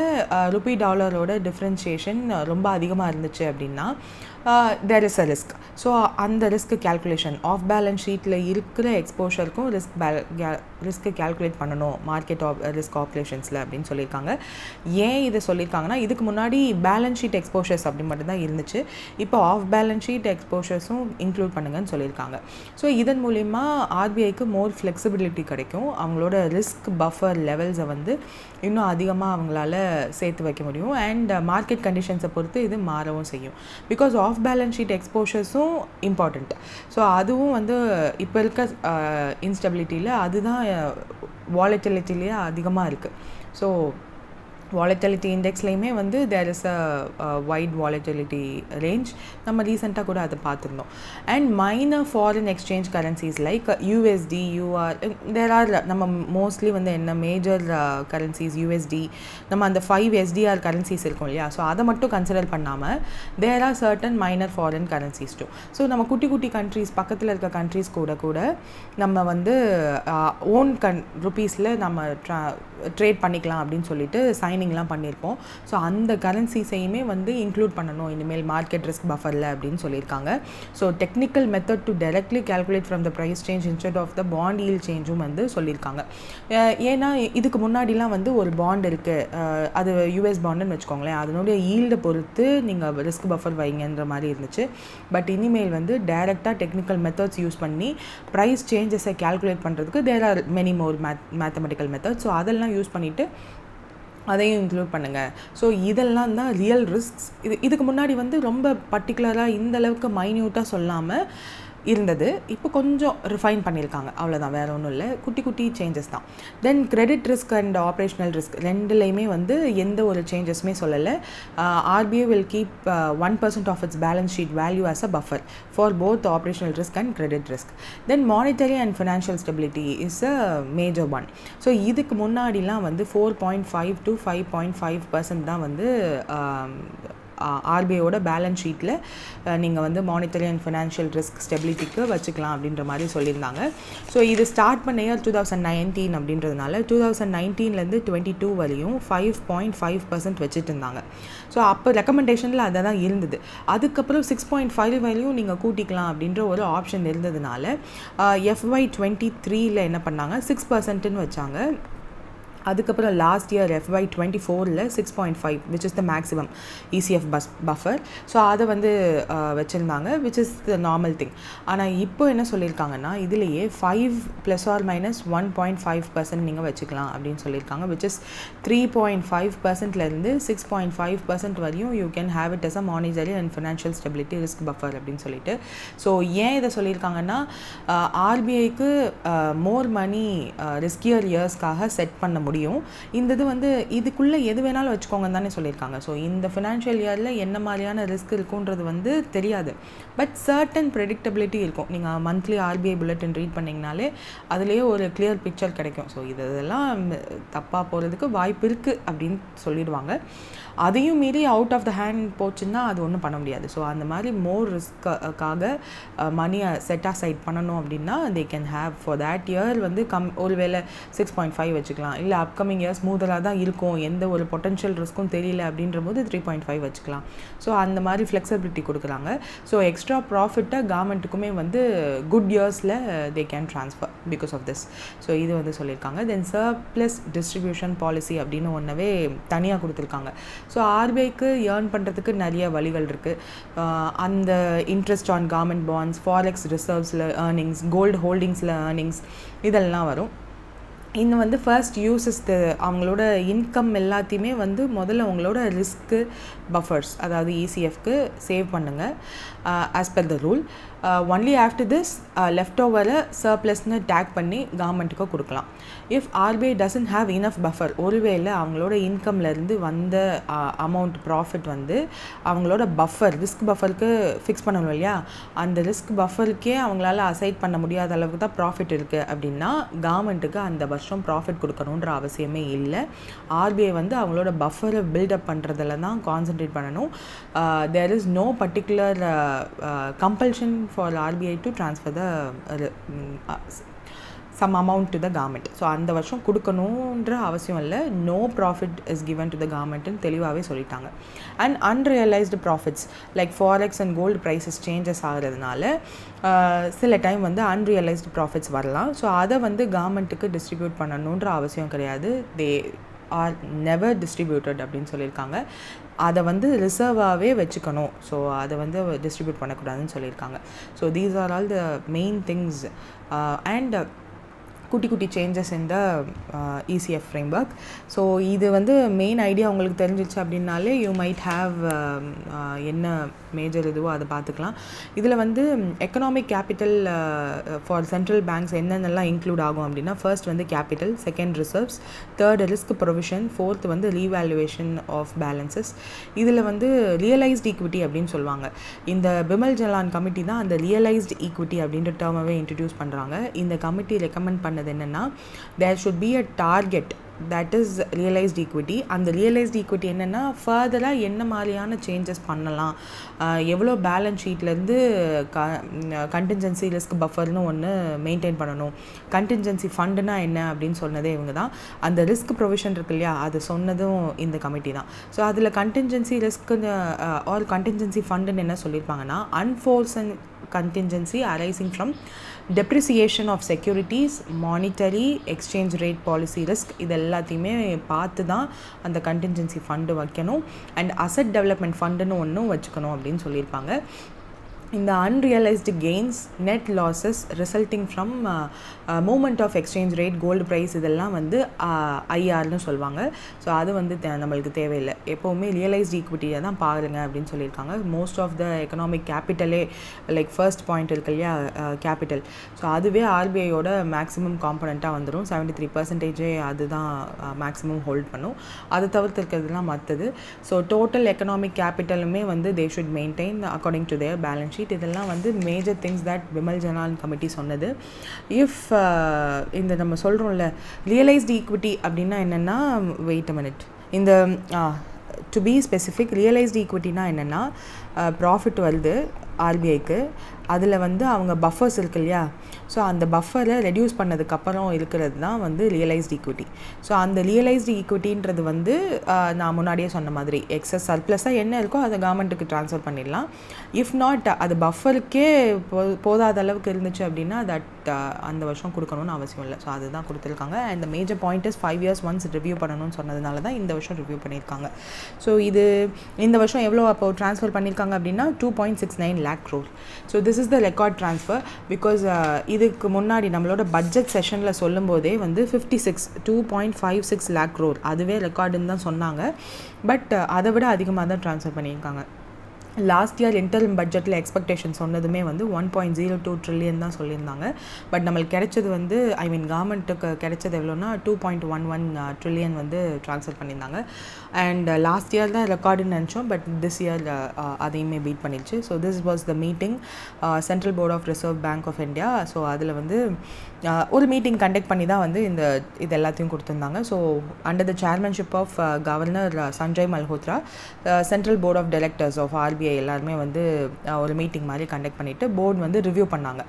ருப்பி டாலரோட டிஃப்ரென்ஷியேஷன் ரொம்ப அதிகமாக இருந்துச்சு அப்படின்னா there is a risk. So அந்த ரிஸ்க் கேல்குலேஷன் ஆஃப் பேலன்ஸ் ஷீட்டில் இருக்கிற எக்ஸ்போஷருக்கும் ரிஸ்க்கு கேல்குலேட் பண்ணணும் மார்க்கெட் ரிஸ்க் ஆப்ரேஷன்ஸில் அப்படின்னு சொல்லியிருக்காங்க. ஏன் இதை சொல்லியிருக்காங்கன்னா இதுக்கு முன்னாடி பேலன்ஸ் ஷீட் எக்ஸ்போஷர்ஸ் அப்படி மட்டும்தான் இருந்துச்சு. இப்போ ஆஃப் பேலன்ஸ் ஷீட் எக்ஸ்போஷர்ஸும் இன்க்ளூட் பண்ணுங்கன்னு சொல்லியிருக்காங்க. ஸோ இதன் மூலிமா ஆர்பிஐக்கு மோர் ஃப்ளெக்சிபிலிட்டி கிடைக்கும். அவங்களோட ரிஸ்க் பஃபர் லெவல்ஸை வந்து இன்னும் அதிகமாக அவங்களால சேர்த்து வைக்க முடியும். அண்ட் மார்க்கெட் கண்டிஷன்ஸை பொறுத்து இது மாறவும் செய்யும். பிகாஸ் ஆஃப் பேலன்ஸ் ஷீட் எக்ஸ்போஷர்ஸும் இம்பார்ட்டண்ட். ஸோ அதுவும் வந்து இப்போ இருக்க இன்ஸ்டபிலிட்டியில் அதுதான் வாலட்டிலிட்டிலேயே அதிகமாக இருக்குது. ஸோ வாலட்டிலிட்டி இண்டெக்ஸ்லேயுமே வந்து there is a wide volatility range. நம்ம ரீசெண்டாக கூட அதை பார்த்துருந்தோம். And minor foreign exchange currencies like USD, EUR, there are நம்ம மோஸ்ட்லி வந்து என்ன மேஜர் கரன்சிஸ் யூஎஸ்டி, நம்ம அந்த 5 SDR கரன்சிஸ் இருக்கும் இல்லையா, ஸோ அதை மட்டும் கன்சிடர் பண்ணாமல் there are certain minor foreign currencies too. So நம்ம குட்டி கண்ட்ரீஸ் பக்கத்தில் இருக்க கண்ட்ரீஸ் கூட நம்ம வந்து ஓன் ருப்பீஸில் நம்ம ட்ரேட் பண்ணிக்கலாம் அப்படின்னு சொல்லிட்டு சைனிங் வார்னிங்லாம் பண்ணியிருப்போம். ஸோ அந்த கரன்சிஸையுமே வந்து இன்க்ளூட் பண்ணணும் இனிமேல் மார்க்கெட் ரிஸ்க் பஃபரில் அப்படின்னு சொல்லியிருக்காங்க. So technical method to directly calculate from the price change instead of the bond yield சேஞ்சும் வந்து சொல்லியிருக்காங்க. ஏன்னா இதுக்கு முன்னாடிலாம் வந்து ஒரு பாண்ட் இருக்குது, அது யூஎஸ் பாண்டுன்னு வச்சுக்கோங்களேன், அதனுடைய ஈல்டை பொறுத்து நீங்கள் ரிஸ்க் பஃபர் வைங்கன்ற மாதிரி இருந்துச்சு. பட் இனிமேல் வந்து டைரெக்டாக டெக்னிக்கல் மெத்தட்ஸ் யூஸ் பண்ணி ப்ரைஸ் சேஞ்சஸை கேல்குலேட் பண்ணுறதுக்கு there are many more mathematical method. So அதெல்லாம் யூஸ் பண்ணிவிட்டு அதையும் இன்க்ளூட் பண்ணுங்கள். ஸோ இதெல்லாம் தான் ரியல் ரிஸ்க்ஸ். இதுக்கு முன்னாடி வந்து ரொம்ப பர்டிகுலராக இந்தளவுக்கு மைன்யூட்டாக சொல்லாமல் இருந்தது. இப்போ கொஞ்சம் ரிஃபைன் பண்ணியிருக்காங்க, அவ்வளோதான், வேறு ஒன்றும் இல்லை, குட்டி குட்டி சேஞ்சஸ் தான். Then credit risk and operational risk ரெண்டுலேயுமே வந்து எந்த ஒரு சேஞ்சஸுமே சொல்லலை. RBI will keep 1% of its balance sheet value as a buffer for both operational risk and credit risk. Then monetary and financial stability is a major one. So இதுக்கு முன்னாடிலாம் வந்து 4.5 to 5.5% தான் வந்து ஆர்பிஐயோட பேலன்ஸ் ஷீட்டில் நீங்கள் வந்து மானிட்டரி அண்ட் ஃபினான்ஷியல் ரிஸ்க் ஸ்டெபிலிட்டிக்கு வச்சுக்கலாம் அப்படின்ற மாதிரி சொல்லியிருந்தாங்க. ஸோ இது ஸ்டார்ட் பண்ண இயர் 2019 அப்படின்றதுனால 2019லேருந்து 22 வரையும் 5.5% வச்சுட்டு இருந்தாங்க. ஸோ அப்போ ரெக்கமெண்டேஷனில் அதை தான் இருந்தது. அதுக்கப்புறம் 6.5 வரையும் நீங்கள் கூட்டிக்கலாம் அப்படின்ற ஒரு ஆப்ஷன் இருந்ததுனால FY23 என்ன பண்ணாங்க, 6%ன்னு வச்சாங்க. அதுக்கப்புறம் last year FY24 6.5 which is the maximum ECF buffer. So அதை வந்து வச்சுருந்தாங்க, which is the normal thing. ஆனால் இப்போ என்ன சொல்லியிருக்காங்கன்னா இதிலேயே 5 ± 1.5% நீங்கள் வச்சுக்கலாம் அப்படின்னு சொல்லியிருக்காங்க, விச் இஸ் 3.5%லேருந்து 6.5% வரையும் you can have it as a monetary and financial stability risk buffer அப்படின்னு சொல்லிட்டு. ஸோ ஏன் இதை சொல்லியிருக்காங்கன்னா RBIக்கு மோர் மணி ரிஸ்கியர் இயர்ஸ்க்காக செட் பண்ண முடியும். இந்த இது வந்து இதுக்குள்ளே எது வேணாலும் வச்சுக்கோங்கன்னு தானே சொல்லியிருக்காங்க. ஸோ இந்த ஃபினான்ஷியல் இயரில் என்ன மாதிரியான ரிஸ்க் இருக்குன்றது வந்து தெரியாது. பட் சர்டன் ப்ரெடிக்டபிலிட்டி இருக்கும். நீங்கள் மந்த்லி RBI புல்லட்டின் ரீட் பண்ணிங்கனாலே அதுலேயே ஒரு கிளியர் பிக்சர் கிடைக்கும். ஸோ இதெல்லாம் தப்பாக போகிறதுக்கு வாய்ப்பு இருக்குது அப்படின்னு சொல்லிடுவாங்க. அதையும் மீறி அவுட் ஆஃப் த ஹேண்ட் போச்சுன்னா அது ஒன்றும் பண்ண முடியாது. ஸோ அந்த மாதிரி மோர் ரிஸ்க்காக மணியை செட் அசைட் பண்ணணும் அப்படின்னா they can have for that year வந்து ஒருவேளை 6.5 வச்சுக்கலாம். இல்லை அப்கமிங் இயர்ஸ் ஸ்மூதராக தான் இருக்கும், எந்த ஒரு பொட்டன்ஷியல் ரிஸ்க்கும் தெரியல அப்படின்ற போது 3.5 வச்சுக்கலாம். ஸோ அந்த மாதிரி ஃப்ளெக்சிபிலிட்டி கொடுக்குறாங்க. ஸோ எக்ஸ்ட்ரா ப்ராஃபிட்டை கவர்மெண்ட்டுக்குமே வந்து குட் இயர்ஸில் they can transfer because of this. So இது வந்து சொல்லியிருக்காங்க. தென் சர்ப்ளஸ் டிஸ்ட்ரிபியூஷன் பாலிசி அப்படின்னு ஒன்றவே தனியாக கொடுத்துருக்காங்க. ஸோ RBIக்கு ஏர்ன் பண்ணுறதுக்கு நிறைய வழிகள் இருக்குது. அந்த interest on government bonds, forex ரிசர்வ்ஸில் ஏர்னிங்ஸ், கோல்டு ஹோல்டிங்ஸில் ஏர்னிங்ஸ் இதெல்லாம் வரும். இன்னும் வந்து ஃபர்ஸ்ட் யூஸஸ் அவங்களோட இன்கம் எல்லாத்தையுமே வந்து முதல்ல உங்களோட ரிஸ்க்கு பஃபர்ஸ் அதாவது ECFக்கு சேவ் பண்ணுங்கள் as per the rule. Only after this left ஓவரை சர்ப்ளஸ்னு டேக் பண்ணி கவர்மெண்ட்டுக்கு கொடுக்கலாம். If RBI doesn't have enough buffer, ஒருவேளை அவங்களோட இன்கம்லேருந்து வந்த அமௌண்ட் ப்ராஃபிட் வந்து அவங்களோட பஃபர் ரிஸ்க் பஃபருக்கு ஃபிக்ஸ் பண்ணணும் இல்லையா, அந்த ரிஸ்க் பஃபருக்கே அவங்களால அசைட் பண்ண முடியாத அளவுக்கு தான் ப்ராஃபிட் இருக்குது அப்படின்னா கவர்மெண்ட்டுக்கு அந்த வருஷம் ப்ராஃபிட் கொடுக்கணுன்ற அவசியமே இல்லை. RBI வந்து அவங்களோட பஃபரை பில்டப் பண்ணுறதுல தான் கான்சன்ட்ரேட் பண்ணணும். There is no particular compulsion for RBI to transfer the some amount to the government. So அந்த வருஷம் கொடுக்கணுன்ற அவசியம் இல்லை. No profit is given to the கவர்மெண்ட்னு தெளிவாகவே சொல்லிட்டாங்க. And unrealised profits like forex and gold prices changes ஆகிறதுனால சில டைம் வந்து அன்ரியலைஸ்டு ப்ராஃபிட்ஸ் வரலாம். ஸோ அதை வந்து கவர்மெண்ட்டுக்கு டிஸ்ட்ரிபியூட் பண்ணணுன்ற அவசியம் கிடையாது. தே ஆர் நெவர் டிஸ்ட்ரிபியூட்டட் அப்படின்னு சொல்லியிருக்காங்க. அதை வந்து ரிசர்வாகவே வச்சுக்கணும். ஸோ அதை வந்து டிஸ்ட்ரிபியூட் பண்ணக்கூடாதுன்னு சொல்லியிருக்காங்க. So these R all the main things and குட்டி குட்டி changes in the ECF framework. So இது வந்து மெயின் ஐடியா உங்களுக்கு தெரிஞ்சிச்சு அப்படின்னாலே யூ மைட் ஹாவ் என்ன மேஜர் இதுவோ அதை பார்த்துக்கலாம். இதில் வந்து economic capital for central banks என்னென்னலாம் இன்க்ளூட் ஆகும் அப்படின்னா ஃபர்ஸ்ட் வந்து capital, second reserves, third risk provision, fourth வந்து ரீவேல்யூவேஷன் ஆஃப் பேலன்சஸ். இதில் வந்து ரியலைஸ்டு ஈக்விட்டி அப்படின்னு சொல்லுவாங்க. இந்த பிமல் ஜலான் கமிட்டி தான் அந்த ரியலைஸ்டு ஈக்விட்டி அப்படின்ற டேர்மாகவே இன்ட்ரடியூஸ் பண்ணுறாங்க. இந்த கமிட்டி ரெக்கமெண்ட் பண்ணது என்னென்னா there should be a target that is realized equity. அந்த realized equity என்னென்னா ஃபர்தராக என்ன மாதிரியான சேஞ்சஸ் பண்ணலாம், எவ்வளோ பேலன்ஸ் ஷீட்லேருந்து கண்டின்ஜென்சி ரிஸ்க் பஃபர்னு ஒன்று மெயின்டைன் பண்ணணும், கண்டின்ஜென்சி ஃபண்டுனா என்ன அப்படின்னு சொன்னதே இவங்க தான். அந்த ரிஸ்க் ப்ரொவிஷன் இருக்கு இல்லையா, அது சொன்னதும் இந்த கமிட்டி தான். ஸோ அதில் கண்டின்ஜென்சி ரிஸ்க்குன்னு ஆர் கண்டின்ஜென்சி ஃபண்டுன்னு என்ன சொல்லியிருப்பாங்கன்னா, அன்ஃபோர்ஸன் contingency arising from depreciation of securities, monetary exchange rate policy risk, இது எல்லாத்தையுமே பார்த்து தான் அந்த contingency fund வைக்கணும். அண்ட் asset development fundன்னு ஒன்றும் வச்சுக்கணும் அப்படின்னு சொல்லியிருப்பாங்க. இந்த unrealized gains, net losses resulting from movement of exchange rate, gold price, இதெல்லாம் வந்து ஐஆர்னு சொல்லுவாங்க. ஸோ அது வந்து நம்மளுக்கு தேவையில்லை. எப்போவுமே ரியலைஸ்ட் ஈக்விட்டியை தான் பாருங்க அப்படின்னு சொல்லியிருக்காங்க. மோஸ்ட் ஆஃப் த எக்கனாமிக் கேபிட்டலே லைக் ஃபர்ஸ்ட் பாயிண்ட் இருக்கு இல்லையா, கேபிட்டல். ஸோ அதுவே ஆர்பிஐயோட மேக்ஸிமம் காம்பனண்ட்டாக வந்துடும். 73% அதுதான் மேக்ஸிமம் ஹோல்ட் பண்ணும். அதை தவிர்த்து இருக்கிறதுலாம் மற்றது. ஸோ டோட்டல் எக்கனாமிக் கேபிட்டலுமே வந்து they should maintain according to their balance sheet. இதெல்லாம் வந்து major things that Vimal Jalan committee சொன்னது. இஃப் இந்த நம்ம சொல்கிறோம்ல ரியலைஸ்ட் ஈக்விட்டி அப்படின்னா என்னென்னா, வெயிட் அ மினிட், இந்த டு பி ஸ்பெசிஃபிக் ரியலைஸ்ட் ஈக்விட்டினா என்னென்னா, ப்ராஃபிட் வருது ஆர்பிஐக்கு, அதில் வந்து அவங்க பஃபர்ஸ் இருக்கு இல்லையா, ஸோ அந்த பஃபரை ரெடியூஸ் பண்ணதுக்கப்புறம் இருக்கிறது தான் வந்து ரியலைஸ்ட் ஈக்விட்டி. ஸோ அந்த ரியலைஸ்டு ஈக்விட்டின்றது வந்து நான் முன்னாடியே சொன்ன மாதிரி எக்ஸஸ் சர்ப்ளஸாக என்ன இருக்கோ அதை கவர்மெண்ட்டுக்கு ட்ரான்ஸ்ஃபர் பண்ணிடலாம். இஃப் நாட் அது பஃபருக்கே போதாத அளவுக்கு இருந்துச்சு அப்படின்னா தட் அந்த வருஷம் கொடுக்கணும்னு அவசியம் இல்லை. ஸோ அதுதான் கொடுத்துருக்காங்க. And major point is 5 years once review பண்ணணும்னு சொன்னதுனால தான் இந்த வருஷம் ரிவ்யூ பண்ணியிருக்காங்க. ஸோ இது இந்த வருஷம் எவ்வளோ அப்போ ட்ரான்ஸ்ஃபர் பண்ணியிருக்காங்க அப்படின்னா 2.69 lakh crore. So this is the record transfer. Because இதுக்கு முன்னாடி நம்மளோட பட்ஜெட் செஷனில் சொல்லும் போதே வந்து 2.56 lakh crore அதுவே ரெக்கார்டுன்னு தான் சொன்னாங்க. பட் அதை விட அதிகமாக தான் ட்ரான்ஸ்ஃபர் பண்ணியிருக்காங்க. லாஸ்ட் இயர் இன்டர்ம் பட்ஜெட்டில் எக்ஸ்பெக்டேஷன் சொன்னதுமே வந்து 1.02 trillion தான் சொல்லியிருந்தாங்க. பட் நம்மளுக்கு கிடைச்சது வந்து கவர்மெண்ட்டுக்கு கிடைச்சது எவ்வளோன்னா 2.11 trillion வந்து ட்ரான்ஸ்ஃபர் பண்ணியிருந்தாங்க. அண்ட் லாஸ்ட் இயர் தான் ரெக்கார்டுன்னு நினச்சோம், பட் திஸ் இயர் அதையுமே பீட் பண்ணிடுச்சு. So this was the meeting central board of Reserve bank of India. So அதில் வந்து ஒரு மீட்டிங் கண்டக்ட் பண்ணி தான் வந்து இது எல்லாத்தையும் கொடுத்துருந்தாங்க. So under the chairmanship of governor Sanjay Malhotra, central board of directors of RBI எல்லாருமே வந்து ஒரு மீட்டிங் மாதிரி கண்டக்ட் பண்ணிவிட்டு போர்டு வந்து ரிவ்யூ பண்ணாங்க.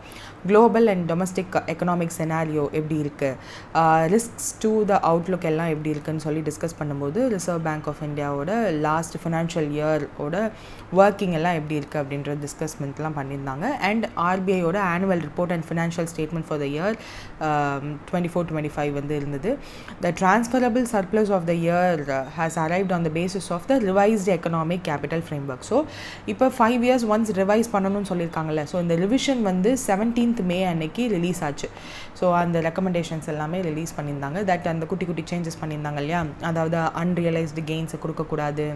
Global and domestic economic scenario எப்படி இருக்குது, ரிஸ்க்ஸ் டு த அவுட்லுக் எல்லாம் எப்படி இருக்குன்னு சொல்லி டிஸ்கஸ் பண்ணும்போது ரிசர்வ் பேங்க் ஆஃப் இந்தியாவோட லாஸ்ட் ஃபினான்ஷியல் இயரோட ஒர்க்கிங் எல்லாம் எப்படி இருக்குது அப்படின்ற டிஸ்கஸ்மெண்ட்லாம் பண்ணியிருந்தாங்க. அண்ட் ஆர்பிஐயோட annual report and financial statement for the year 24-25 வந்து இருந்தது. The transferable surplus of the year has arrived on the basis of the revised economic capital framework. So இப்போ 5 years ஒன்ஸ் ரிவைஸ் பண்ணணும்னு சொல்லியிருக்காங்கல்ல. ஸோ இந்த revision வந்து 17th May அன்னைக்கு release ஆச்சு. So அந்த recommendations எல்லாமே ரிலீஸ் பண்ணியிருந்தாங்க. தட் அந்த குட்டி குட்டி சேஞ்சஸ் பண்ணியிருந்தாங்க இல்லையா, அதாவது அன்ரியலைஸ்டு கெயின்ஸை கொடுக்கக்கூடாது,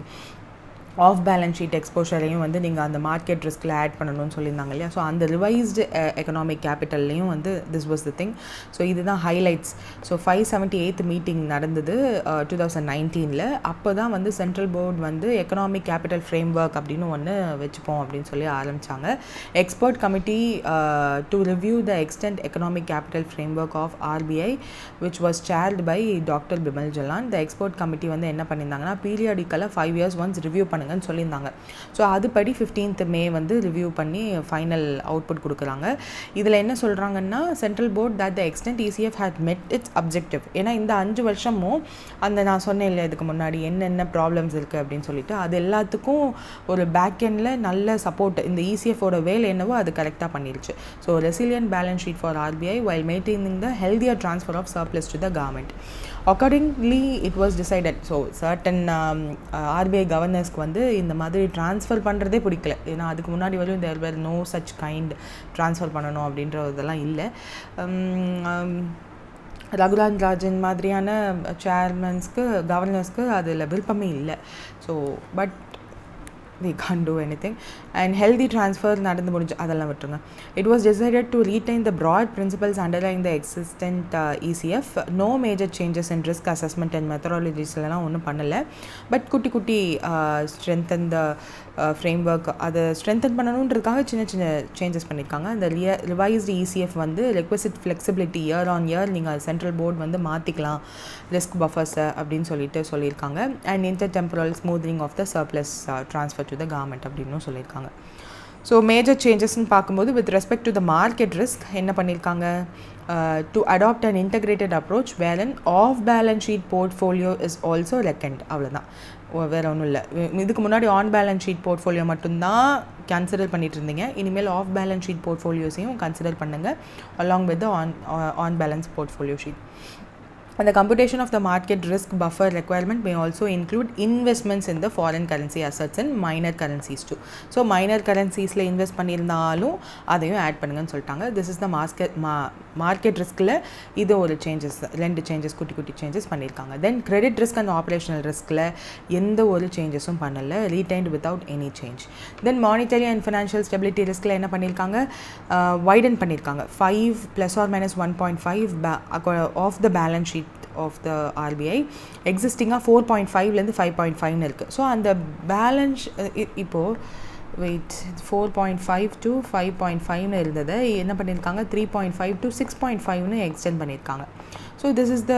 ஆஃப் பேலன்ஸ் ஷீட் எக்ஸ்போஷரையும் வந்து நீங்கள் அந்த மார்க்கெட் ரிஸ்கில் ஆட் பண்ணணும்னு சொல்லியிருந்தாங்க இல்லையா. ஸோ அந்த ரிவைஸ்டு எக்கனாமிக் கேபிட்டல்லையும் வந்து this was the thing. So இதுதான் ஹைலைட்ஸ். ஸோ 578th மீட்டிங் நடந்தது 2019. அப்போ தான் வந்து சென்ட்ரல் போர்டு வந்து எக்கனாமிக் கேபிட்டல் ஃப்ரேம் ஒர்க் அப்படின்னு ஒன்று வச்சுப்போம் அப்படின்னு சொல்லி ஆரம்பித்தாங்க. Expert committee to review the extent economic capital framework of RBI which was chaired by doctor Bimal Jalan. The expert committee வந்து என்ன பண்ணியிருந்தாங்கன்னா, பீரியாடிக்கலாக 5 years ஒன்ஸ் ரிவ்யூ பண்ணுங்கன்னு சொல்லியிருந்தாங்க. ஸோ அதுபடி 15th May வந்து ரிவ்யூ பண்ணி ஃபைனல் அவுட்புட் கொடுக்குறாங்க. இதில் என்ன சொல்கிறாங்கன்னா, central board that the extent ECF had met its objective. ஏன்னா இந்த 5 வருஷமும் அந்த நான் சொன்னேன் இல்லை இதுக்கு முன்னாடி என்னென்ன ப்ராப்ளம்ஸ் இருக்குது அப்படின்னு சொல்லிட்டு அது எல்லாத்துக்கும் ஒரு பேக் எண்டில் நல்ல சப்போர்ட் இந்த ECFோட வேலை என்னவோ அது கரெக்டாக பண்ணிடுச்சு. So resilient balance sheet for RBI while maintaining the healthier transfer of surplus to the government. Accordingly it was decided. So certain RBI கவர்னர்ஸ்க்கு வந்து இந்த மாதிரி ட்ரான்ஸ்ஃபர் பண்ணுறதே பிடிக்கல. ஏன்னா அதுக்கு முன்னாடி வரையும் தேர் வேர் நோ சச் கைண்ட் ட்ரான்ஸ்ஃபர் பண்ணணும் அப்படின்றதெல்லாம் இல்லை. ரகுராஜ் ராஜன் மாதிரியான சேர்மன்ஸ்க்கு கவர்னர்ஸ்க்கு அதில் விருப்பமே இல்லை. So but we can't do anything. And healthy transfer நடந்து முடிஞ்சு அதெல்லாம் விட்டுருங்க. It was decided to retain the broad principles underlying the existent ECF. No major changes in risk assessment and methodologies எல்லாம் ஒன்றும் பண்ணலை. பட் குட்டி குட்டி strengthen the ஃப்ரேம் ஒர்க் அதை ஸ்ட்ரென்தன் பண்ணணுன்றதுக்காக சின்ன சின்ன சேஞ்சஸ் பண்ணியிருக்காங்க. அந்த ரிவைஸ்டு ECF வந்து requested flexibility year on year நீங்கள் சென்ட்ரல் போர்டு வந்து மாற்றிக்கலாம் ரிஸ்க் பஃபர்ஸை அப்படின்னு சொல்லியிருக்காங்க. And inter temporal smoothening of the surplus transfer to the government அப்படின்னு சொல்லியிருக்காங்க. ஸோ மேஜர் சேஞ்சஸ்ன்னு பார்க்கும்போது with respect to the market risk என்ன பண்ணியிருக்காங்க, to adopt an integrated approach where an off balance sheet portfolio is also ரெக்கண்ட். அவ்வளோதான், வேறு ஒன்றும் இல்லை. இதுக்கு முன்னாடி ஆன் பேலன்ஸ் ஷீட் போர்ட்ஃபோலியோ மட்டும்தான் கன்சிடர் பண்ணிட்டு இருந்தீங்க. இனிமேல் ஆஃப் பேலன்ஸ் ஷீட் போர்ட்ஃபோலியோஸையும் கன்சிடர் பண்ணுங்கள் along with the on balance portfolio sheet. And the computation of the market risk buffer requirement may also include investments in the foreign currency assets and minor currencies too. So minor currencies la invest பண்ணிருந்தாலும் அதையும் add பண்ணுங்கன்னு சொல்லிட்டாங்க. This is the market riskல இது ஒரு changes, ரெண்டு changes, குட்டி changes பண்ணியிருக்காங்க. Then credit risk and operational riskல எந்த ஒரு changesம் பண்ணல, retained without any change. Then monetary and financial stability riskல என்ன பண்ணியிருக்காங்க, widen பண்ணியிருக்காங்க. 5 plus or minus 1.5 of the balance sheet of the RBI existing 4.5லேருந்து 5.5 இருக்குது. ஸோ அந்த பேலன்ஸ் இப்போது வெயிட் 4.5 to 5.5 இருந்ததை என்ன பண்ணியிருக்காங்க, 3.5 to 6.5 எக்ஸ்டெண்ட் பண்ணியிருக்காங்க. ஸோ திஸ் இஸ் த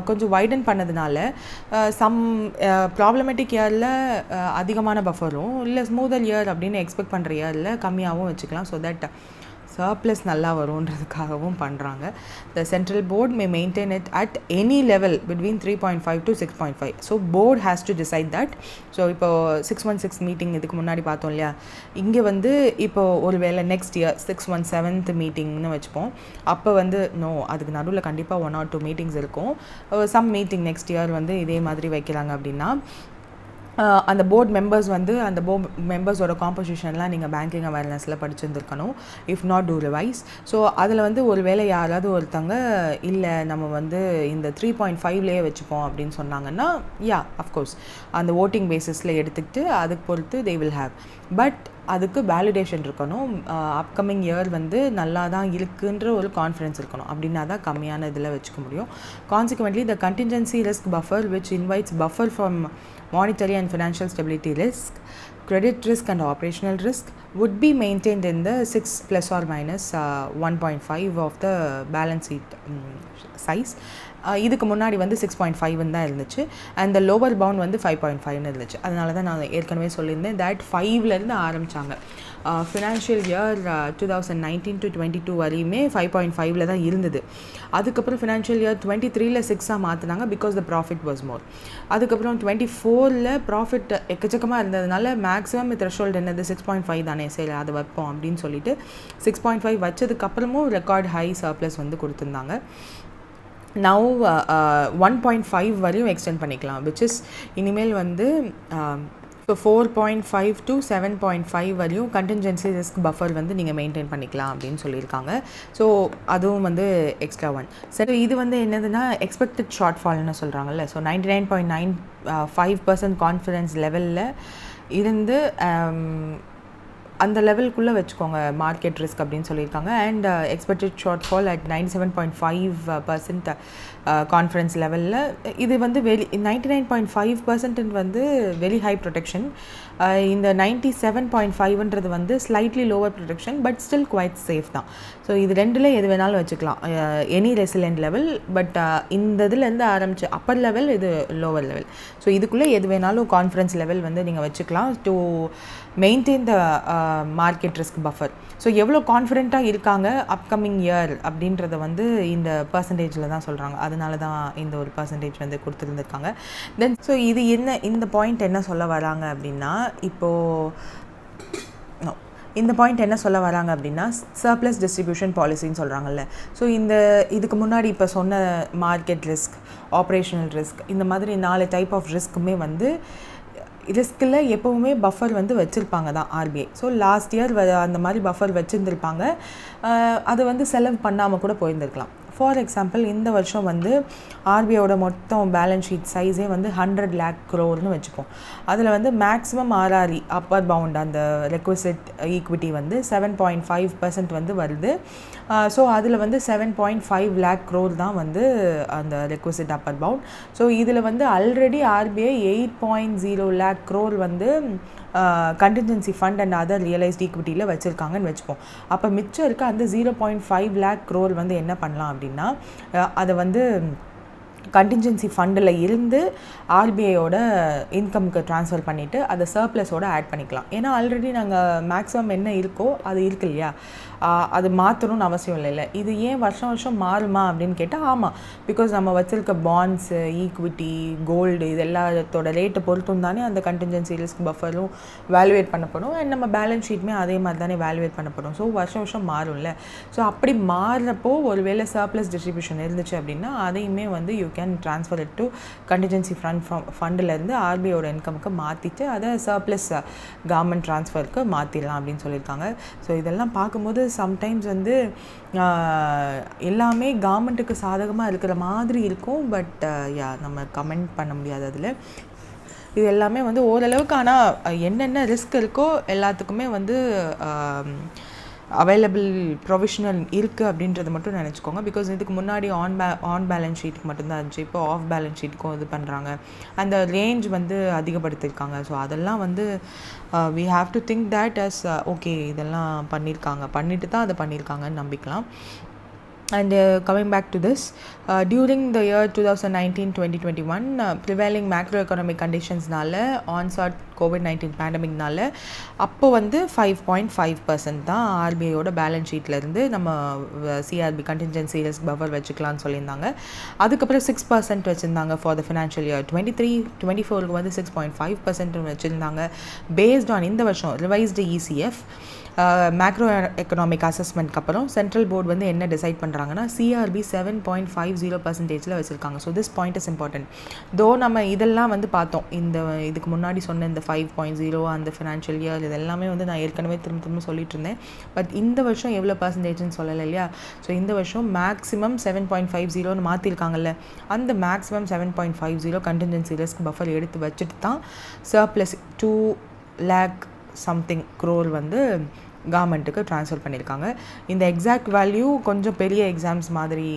கொஞ்சம் வைடன் பண்ணதுனால சம் ப்ராப்ளமேட்டிக் இயரில் அதிகமான பஃபரும் இல்லை ஸ்மூதர் இயர் அப்படின்னு எக்ஸ்பெக்ட் பண்ணுற இயரில் கம்மியாகவும் வச்சுக்கலாம். ஸோ தட் சர்ப்ளஸ் நல்லா வரும்ன்றதுக்காகவும் பண்ணுறாங்க. The central board may maintain it at any level between 3.5 to 6.5. So board has to decide that. So இப்போது 616 மீட்டிங் இதுக்கு முன்னாடி பார்த்தோம் இல்லையா, இங்கே வந்து இப்போது ஒரு வேளை நெக்ஸ்ட் இயர் 617th மீட்டிங்னு வச்சுப்போம். அப்போ வந்து அதுக்கு நடுவில் கண்டிப்பாக 1 or 2 மீட்டிங்ஸ் இருக்கும். சம் மீட்டிங் நெக்ஸ்ட் இயர் வந்து இதே மாதிரி வைக்கிறாங்க அப்படின்னா அந்த போர்ட் மெம்பர்ஸ் வந்து அந்த போர்ட் மெம்பர்ஸோட காம்போசிஷன்லாம் நீங்கள் பேங்கிங் அவேர்னஸில் படிச்சுருந்துருக்கணும். If not do revise. So அதில் வந்து ஒரு வேளை யாராவது ஒருத்தங்க இல்லை நம்ம வந்து இந்த 3.5லேயே வச்சுப்போம் அப்படின்னு சொன்னாங்கன்னா அஃப்கோர்ஸ் அந்த ஓட்டிங் பேசிஸில் எடுத்துக்கிட்டு அதுக்கு பொறுத்து தே வில் ஹேவ். பட் அதுக்கு வேலிடேஷன் இருக்கணும். அப்கமிங் இயர் வந்து நல்லா தான் இருக்குன்ற ஒரு கான்ஃபிடன்ஸ் இருக்கணும். அப்படின்னா தான் கம்மியான இதில் வச்சுக்க முடியும். Consequently the contingency risk buffer which invites buffer from monetary and financial stability risk, credit risk and operational risk would be maintained in the 6 plus or minus 1.5 of the balance sheet size. இதுக்கு முன்னாடி வந்து 6.5 தான் இருந்துச்சு. And the lower bound வந்து 5.5 இருந்துச்சு. அதனால தான் நான் ஏற்கனவே சொல்லியிருந்தேன் தட் 5லேருந்து ஆரம்பித்தாங்க. ஃபினான்ஷியல் இயர் 2019 to 22 வரையுமே 5.5 தான் இருந்தது. அதுக்கப்புறம் ஃபினான்ஷியல் இயர் 23ல் 6 மாற்றினாங்க because the profit was more. அதுக்கப்புறம் 24ல் ப்ராஃபிட் எக்கச்சக்கமாக இருந்ததுனால மேக்ஸிமம் த்ரெஷோல்டு என்னது 6.5 தானே, சரி அதை வைப்போம் அப்படின்னு சொல்லிட்டு 6.5 வச்சதுக்கப்புறமும் ரெக்கார்ட் ஹை சர்ப்ளஸ் வந்து கொடுத்துருந்தாங்க. நவ் 1.5 வரையும் எக்ஸ்டெண்ட் பண்ணிக்கலாம், விச் இஸ் இனிமேல் வந்து ஸோ 4.5 to 7.5 வரையும் கண்டின்ஜென்சி ரிஸ்க் பஃபர் வந்து நீங்கள் மெயின்டைன் பண்ணிக்கலாம் அப்படின்னு சொல்லியிருக்காங்க. ஸோ அதுவும் வந்து எக்ஸ்ட்ரா ஒன். சரி, இது வந்து என்னதுன்னா எக்ஸ்பெக்டட் ஷார்ட் ஃபால்னு சொல்கிறாங்கல்ல. ஸோ 99.95% கான்ஃபிடன்ஸ் லெவலில் இருந்து அந்த லெவலுக்குள்ளே வச்சுக்கோங்க மார்க்கெட் ரிஸ்க் அப்படின்னு சொல்லியிருக்காங்க. And expected short fall at 97.5% confidence லெவலில். இது வந்து 99.5% வந்து வெரி ஹை ப்ரொடெக்ஷன். இந்த 97.5ன்றது வந்து slightly lower protection but still quite safe தான். ஸோ இது ரெண்டில் எது வேணாலும் வச்சுக்கலாம், எனி ரெசிலென்ட் லெவல். பட் இந்த இதுலேருந்து ஆரம்பிச்சு அப்பர் லெவல், இது லோவர் லெவல். ஸோ இதுக்குள்ளே எது வேணாலும் கான்ஃபிடன்ஸ் லெவல் வந்து நீங்கள் வச்சுக்கலாம் to maintain the market risk buffer. So எவ்வளோ கான்ஃபிடென்ட்டாக இருக்காங்க அப்கமிங் இயர் அப்படின்றத வந்து இந்த பர்சன்டேஜில் தான் சொல்கிறாங்க. அதனால தான் இந்த ஒரு பர்சன்டேஜ் வந்து கொடுத்துருந்துருக்காங்க. தென் ஸோ இது என்ன, இந்த பாயிண்ட் என்ன சொல்ல வராங்க அப்படின்னா, இந்த பாயிண்ட் என்ன சொல்ல வராங்க அப்படின்னா சர்ப்ளஸ் டிஸ்ட்ரிபியூஷன் பாலிசின்னு சொல்கிறாங்கல்ல. ஸோ இதுக்கு முன்னாடி இப்போ சொன்ன மார்க்கெட் ரிஸ்க், ஆப்ரேஷனல் ரிஸ்க், இந்த மாதிரி 4 டைப் ஆஃப் ரிஸ்க்குமே வந்து ரிஸ்கில் எப்போவுமே பஃபர் வந்து வச்சுருப்பாங்க தான் ஆர்பிஐ. ஸோ லாஸ்ட் இயர் அந்த மாதிரி பஃபர் வச்சுருந்துருப்பாங்க. அது வந்து செலவு பண்ணாமல் கூட போயிருந்துருக்கலாம். ஃபார் எக்ஸாம்பிள் இந்த வருஷம் வந்து ஆர்பிஐயோட மொத்தம் பேலன்ஸ் ஷீட் சைஸே வந்து 100 lakh crore வச்சுப்போம். அதில் வந்து மேக்ஸிமம் ஆர்ஆர்இ அப்பர் பவுண்ட் அந்த ரெக்வசிட் ஈக்விட்டி வந்து 7.5% வந்து வருது. ஸோ அதில் வந்து 7.5 lakh crore தான் வந்து அந்த ரெக்வசிட் அப்பர் பவுண்ட். ஸோ இதில் வந்து ஆல்ரெடி ஆர்பிஐ 8.0 lakh crore வந்து contingency fund and other realised ஈக்விட்டியில் வச்சுருக்காங்கன்னு வச்சுப்போம். அப்போ மிச்சம் இருக்க அந்த 0.5 lakh crore வந்து என்ன பண்ணலாம் அப்படின்னா அதை வந்து கண்டின்ஜென்சி ஃபண்டில் இருந்து ஆர்பிஐயோட இன்கம்க்கு ட்ரான்ஸ்ஃபர் பண்ணிவிட்டு அதை சர்ப்ளஸோடு ஆட் பண்ணிக்கலாம். ஏன்னா ஆல்ரெடி நாங்கள் மேக்ஸிமம் என்ன இருக்கோ அது இருக்கு இல்லையா, அது மாற்றணும்னு அவசியம் இல்லைல்ல. இது ஏன் வருஷம் வருஷம் மாறுமா அப்படின்னு கேட்டால் ஆமாம், பிகாஸ் நம்ம வச்சுருக்க பாண்ட்ஸு, ஈக்விட்டி, கோல்டு இது எல்லாத்தோட ரேட்டை பொறுத்தும் தானே அந்த கண்டின்ஜென்சி ரிஸ்க் பஃபரும் வேல்யூவேட் பண்ணப்படும். அண்ட் நம்ம பேலன்ஸ் ஷீட்டுமே அதே மாதிரி தானே வேல்யூவேட் பண்ணப்படும். ஸோ வருஷம் வருஷம் மாறும்ல. ஸோ அப்படி மாறுறப்போ ஒருவேளை சர்ப்ளஸ் டிஸ்ட்ரிபியூஷன் இருந்துச்சு அப்படின்னா அதையுமே வந்து you can transfer it to contingency ஃபண்டிலேருந்து ஆர்பிஐயோட இன்கமுக்கு மாற்றிட்டு அதை சர்ப்ளஸ் கவர்மெண்ட் ட்ரான்ஸ்ஃபருக்கு மாற்றிடலாம் அப்படின்னு சொல்லியிருக்காங்க. ஸோ இதெல்லாம் பார்க்கும்போது சம்டைம்ஸ் வந்து எல்லாமே கவர்மெண்ட்டுக்கு சாதகமாக இருக்கிற மாதிரி இருக்கும். பட் நம்ம கமெண்ட் பண்ண முடியாது அதில். இது எல்லாமே வந்து ஓரளவுக்கு, ஆனால் என்னென்ன ரிஸ்க் இருக்கோ எல்லாத்துக்குமே வந்து அவைலபிள் ப்ரொவிஷனல் இருக்குது அப்படின்றத மட்டும் நினச்சிக்கோங்க. பிகாஸ் இதுக்கு முன்னாடி ஆன் பேலன்ஸ் ஷீட்டுக்கு மட்டும்தான் இருந்துச்சு. இப்போ ஆஃப் பேலன்ஸ் ஷீட்டுக்கும் இது பண்ணுறாங்க. அந்த ரேஞ்ச் வந்து அதிகப்படுத்தியிருக்காங்க. ஸோ அதெல்லாம் வந்து we have to think that as okay இதெல்லாம் பண்ணிட்டு தான் அதை பண்ணியிருக்காங்கன்னு நம்பிக்கலாம். And coming back to this, during the year 2019-2021 prevailing macroeconomic conditions-நால onset COVID-19 pandemic-நால அப்போ வந்து 5.5% தான் ஆர்பிஐயோட பேலன்ஸ் ஷீட்லேருந்து நம்ம சிஆர்பி கண்டின்ஜென்சி ரிஸ்க் பஃபர் வச்சுக்கலாம்னு சொல்லியிருந்தாங்க. அதுக்கப்புறம் 6% வச்சுருந்தாங்க ஃபார் த ஃபினான்ஷியல் இயர் 23-24க்கு வந்து 6.5% வச்சுருந்தாங்க. பேஸ்ட் ஆன் இந்த வருஷம் ரிவைஸ்டு இசிஎஃப் மேக்ரோ எக்கனாமிக் அசஸ்மெண்ட்க்கு அப்புறம் சென்ட்ரல் போர்டு வந்து என்ன டிசைட் பண்ணுறாங்கன்னா சிஆர்பி 7.50% வச்சுருக்காங்க. So this point is important. தோ நம்ம இதெல்லாம் வந்து பார்த்தோம், இதுக்கு முன்னாடி சொன்ன இந்த 5.0 அந்த ஃபினான்ஷியல் இயர் இது எல்லாமே வந்து நான் ஏற்கனவே திரும்ப சொல்லிட்டு இருந்தேன். பட் இந்த வருஷம் எவ்வளோ பர்சன்டேஜ்னு சொல்லலை இல்லையா. ஸோ இந்த வருஷம் மேக்ஸிமம் 7.50ன்னு மாற்றிருக்காங்கல்ல, அந்த மேக்ஸிமம் 7.50 கண்டின்ஜென்சி ரிஸ்க் பஃபர் எடுத்து வச்சுட்டு தான் சர்ப்ளஸ் 2 lakh something crore வந்து கவர்மெண்ட்டுக்கு ட்ரான்ஸ்ஃபர் பண்ணியிருக்காங்க. இந்த எக்ஸாக்ட் வேல்யூ கொஞ்சம் பெரிய எக்ஸாம்ஸ் மாதிரி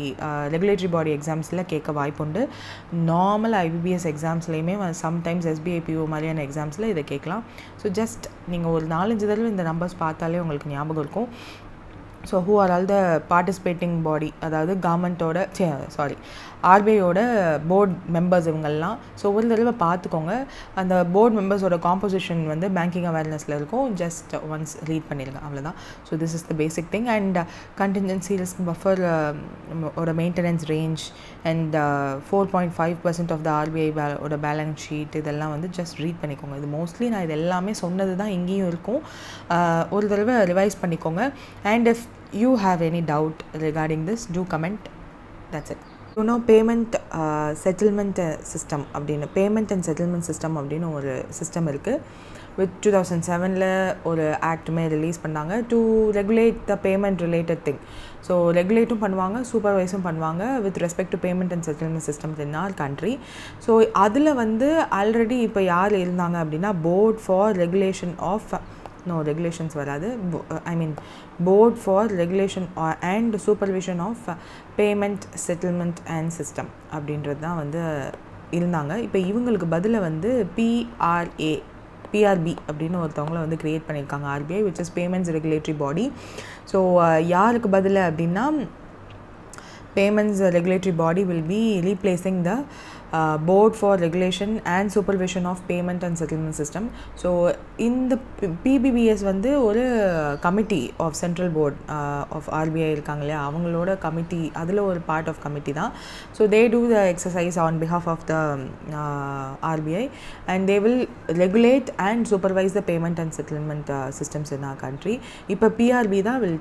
ரெகுலேட்டரி பாடி எக்ஸாம்ஸில் கேட்க வாய்ப்புண்டு. நார்மல் ஐபிபிஎஸ் எக்ஸாம்ஸ்லேயுமே சம்டைம்ஸ் எஸ்பிஐபிஓ மாதிரியான எக்ஸாம்ஸில் இதை கேட்கலாம். ஸோ ஜஸ்ட் நீங்கள் ஒரு 4-5 தடவை இந்த நம்பர்ஸ் பார்த்தாலே உங்களுக்கு ஞாபகம் இருக்கும். So who are all the participating body, அதாவது கவர்மெண்ட்டோட ஆர்பிஐயோட போர்ட் மெம்பர்ஸ் இவங்கெல்லாம். ஸோ ஒரு தடவை பார்த்துக்கோங்க. அந்த போர்ட் மெம்பர்ஸோட காம்போசிஷன் வந்து பேங்கிங் அவேர்னஸில் இருக்கும். ஜஸ்ட் ஒன்ஸ் ரீட் பண்ணிடுங்க, அவ்வளோதான். So this is the basic thing. And contingency risk buffer ஓட maintenance range and 4.5% of the RBI ஓட பேலன்ஸ் ஷீட் இதெல்லாம் வந்து ஜஸ்ட் ரீட் பண்ணிக்கோங்க. இது மோஸ்ட்லி நான் இது எல்லாமே சொன்னது தான் இங்கேயும் இருக்கும். ஒரு தடவை ரிவைஸ் பண்ணிக்கோங்க. And if you have any doubt regarding this, do comment. That's it. Payment settlement system அப்படின்னு பேமெண்ட் அண்ட் செட்டில்மெண்ட் சிஸ்டம் அப்படின்னு ஒரு சிஸ்டம் இருக்குது. வித் 2007 ஒரு ஆக்டுமே ரிலீஸ் பண்ணாங்க to regulate the payment related thing. So ரெகுலேட்டும் பண்ணுவாங்க, சூப்பர்வைஸும் பண்ணுவாங்க with respect to payment and settlement systems in our country. So அதில் வந்து ஆல்ரெடி இப்போ யார் இருந்தாங்க அப்படின்னா board for regulation of regulations வராது, I mean board for regulation and supervision of payment settlement and system அப்படின்றது தான் வந்து இருந்தாங்க. இப்போ இவங்களுக்கு பதில் வந்து பிஆர்பி அப்படின்னு ஒருத்தவங்களை வந்து க்ரியேட் பண்ணியிருக்காங்க RBI, which is payments regulatory body. So யாருக்கு பதில் அப்படின்னா payments regulatory body will be replacing the board for regulation and supervision of payment and settlement system. So இந்த PBBS வந்து ஒரு committee of central board of RBI இருக்காங்க இல்லையா, அவங்களோட committee, அதில் ஒரு பார்ட் ஆஃப் கமிட்டி தான். So they do the exercise on behalf of the RBI and they will regulate and supervise the payment and settlement systems in our country. இப்போ PRB தான் will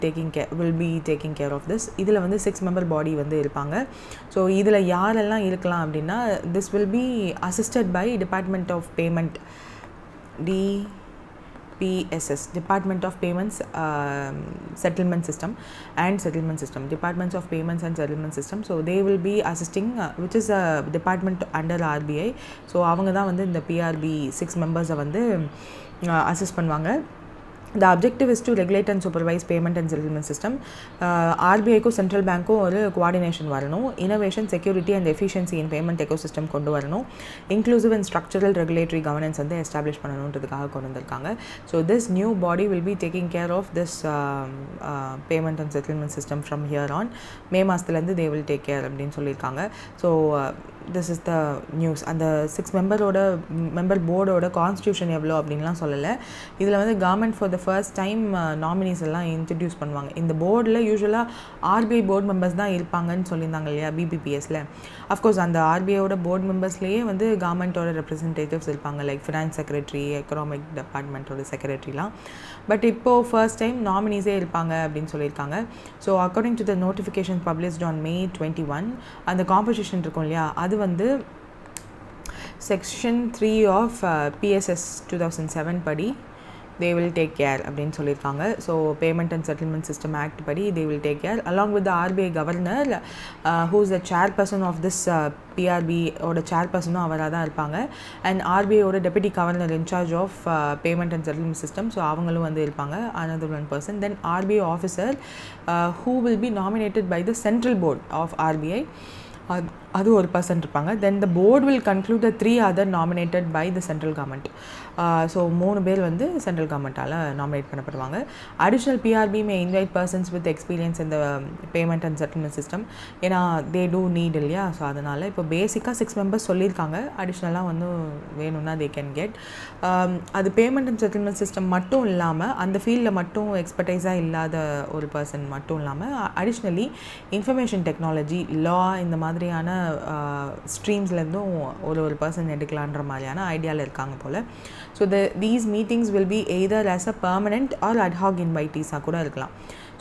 be taking care of this. இதில் வந்து 6 member பாடி வந்து இருப்பாங்க. So இதில் யாரெல்லாம் இருக்கலாம் அப்படின்னா this will be assisted by Department of Payment, DPSS, Department of Payments Settlement System and Settlement System, Departments of Payments and Settlement System. So they will be assisting, which is a department under RBI. So அவங்க தான் வந்து இந்த PRB 6 members வந்து assist பண்ணுவாங்க. The objective is to regulate and supervise payment and settlement system. RBI को central bank को ஒரு coordination வரணும், innovation, security and efficiency in payment ecosystem கொண்டு வரணும், inclusive and structural regulatory governance வந்து establish பண்ணணும்ன்றதுக்காக கொண்டு வந்திருக்காங்க. So this new body will be taking care of this payment and settlement system from here on. May மாசத்துலேருந்து they will take care அப்படின்னு சொல்லியிருக்காங்க. So this is the news. அந்த 6 member போர்டோட constitution எவ்வளோ அப்படின்லாம் சொல்லலை. இதில் வந்து government for the first time nominees எல்லாம் introduce பண்ணுவாங்க. இந்த போர்டில் யூஸ்வலாக ஆர்பிஐ போர்டு மெம்பர்ஸ் தான் இருப்பாங்கன்னு சொல்லியிருந்தாங்க இல்லையா பிபிபிஎஸ்ல. அஃப்கோர்ஸ் அந்த ஆர்பிஐயோட போர்டு மெம்பர்ஸ்லேயே வந்து கவர்மெண்ட்டோட ரெப்ரஸன்டேட்டிவ்ஸ் இருப்பாங்க, லைக் ஃபினான்ஸ் செக்ரட்டரி, எக்கனாமிக் டிபார்ட்மெண்ட்டோட செக்ரட்டரிலாம். பட் இப்போது ஃபர்ஸ்ட் டைம் நாமினிஸே இருப்பாங்க அப்படின்னு சொல்லியிருக்காங்க. So according to the notification published on May 21, அந்த காம்படிஷன் இருக்கும் இல்லையா, அது வந்து செக்ஷன் 3 ஆஃப் PSS 2007 படி they will take care அப்படின்னு சொல்லியிருக்காங்க. So payment and settlement system act படி they will take care along with the RBI governor who is the chairperson of this PRB ஓட chairperson அவராக தான் இருப்பாங்க. அண்ட் RBI ஓட deputy governor in charge of payment and settlement system, so அவங்களும் வந்து இருப்பாங்க, another one person. Then RBI officer who will be nominated by the central board of RBI, அது ஒரு பர்சன் இருப்பாங்க. Then the board will conclude the 3 other nominated by the central government. So 3 பேர் வந்து central கவர்மெண்ட்டால் nominate பண்ணப்படுவாங்க. Additional PRB may invite persons with experience இந்த payment and settlement system, ஏன்னா they do need இல்லையா. ஸோ அதனால் இப்போ பேசிக்காக 6 மெம்பர்ஸ் சொல்லியிருக்காங்க, அடிஷ்னலாக வந்து வேணும்னா தே கேன் கெட். அது பேமெண்ட் அண்ட் செட்டில்மெண்ட் சிஸ்டம் மட்டும் இல்லாமல் அந்த ஃபீல்டில் மட்டும் எக்ஸ்பர்டைஸாக இல்லாத ஒரு பர்சன் மட்டும் இல்லாமல் அடிஷ்னலி இன்ஃபர்மேஷன் டெக்னாலஜி, லா, இந்த மாதிரியான ஸ்ட்ரீம்ஸ்லேருந்தும் ஒரு பர்சன் எடுக்கலான்ற மாதிரியான ஐடியாவில் இருக்காங்க போல். So these meetings will be either as a permanent or ad hoc invitees-ஆக கூட இருக்கலாம்.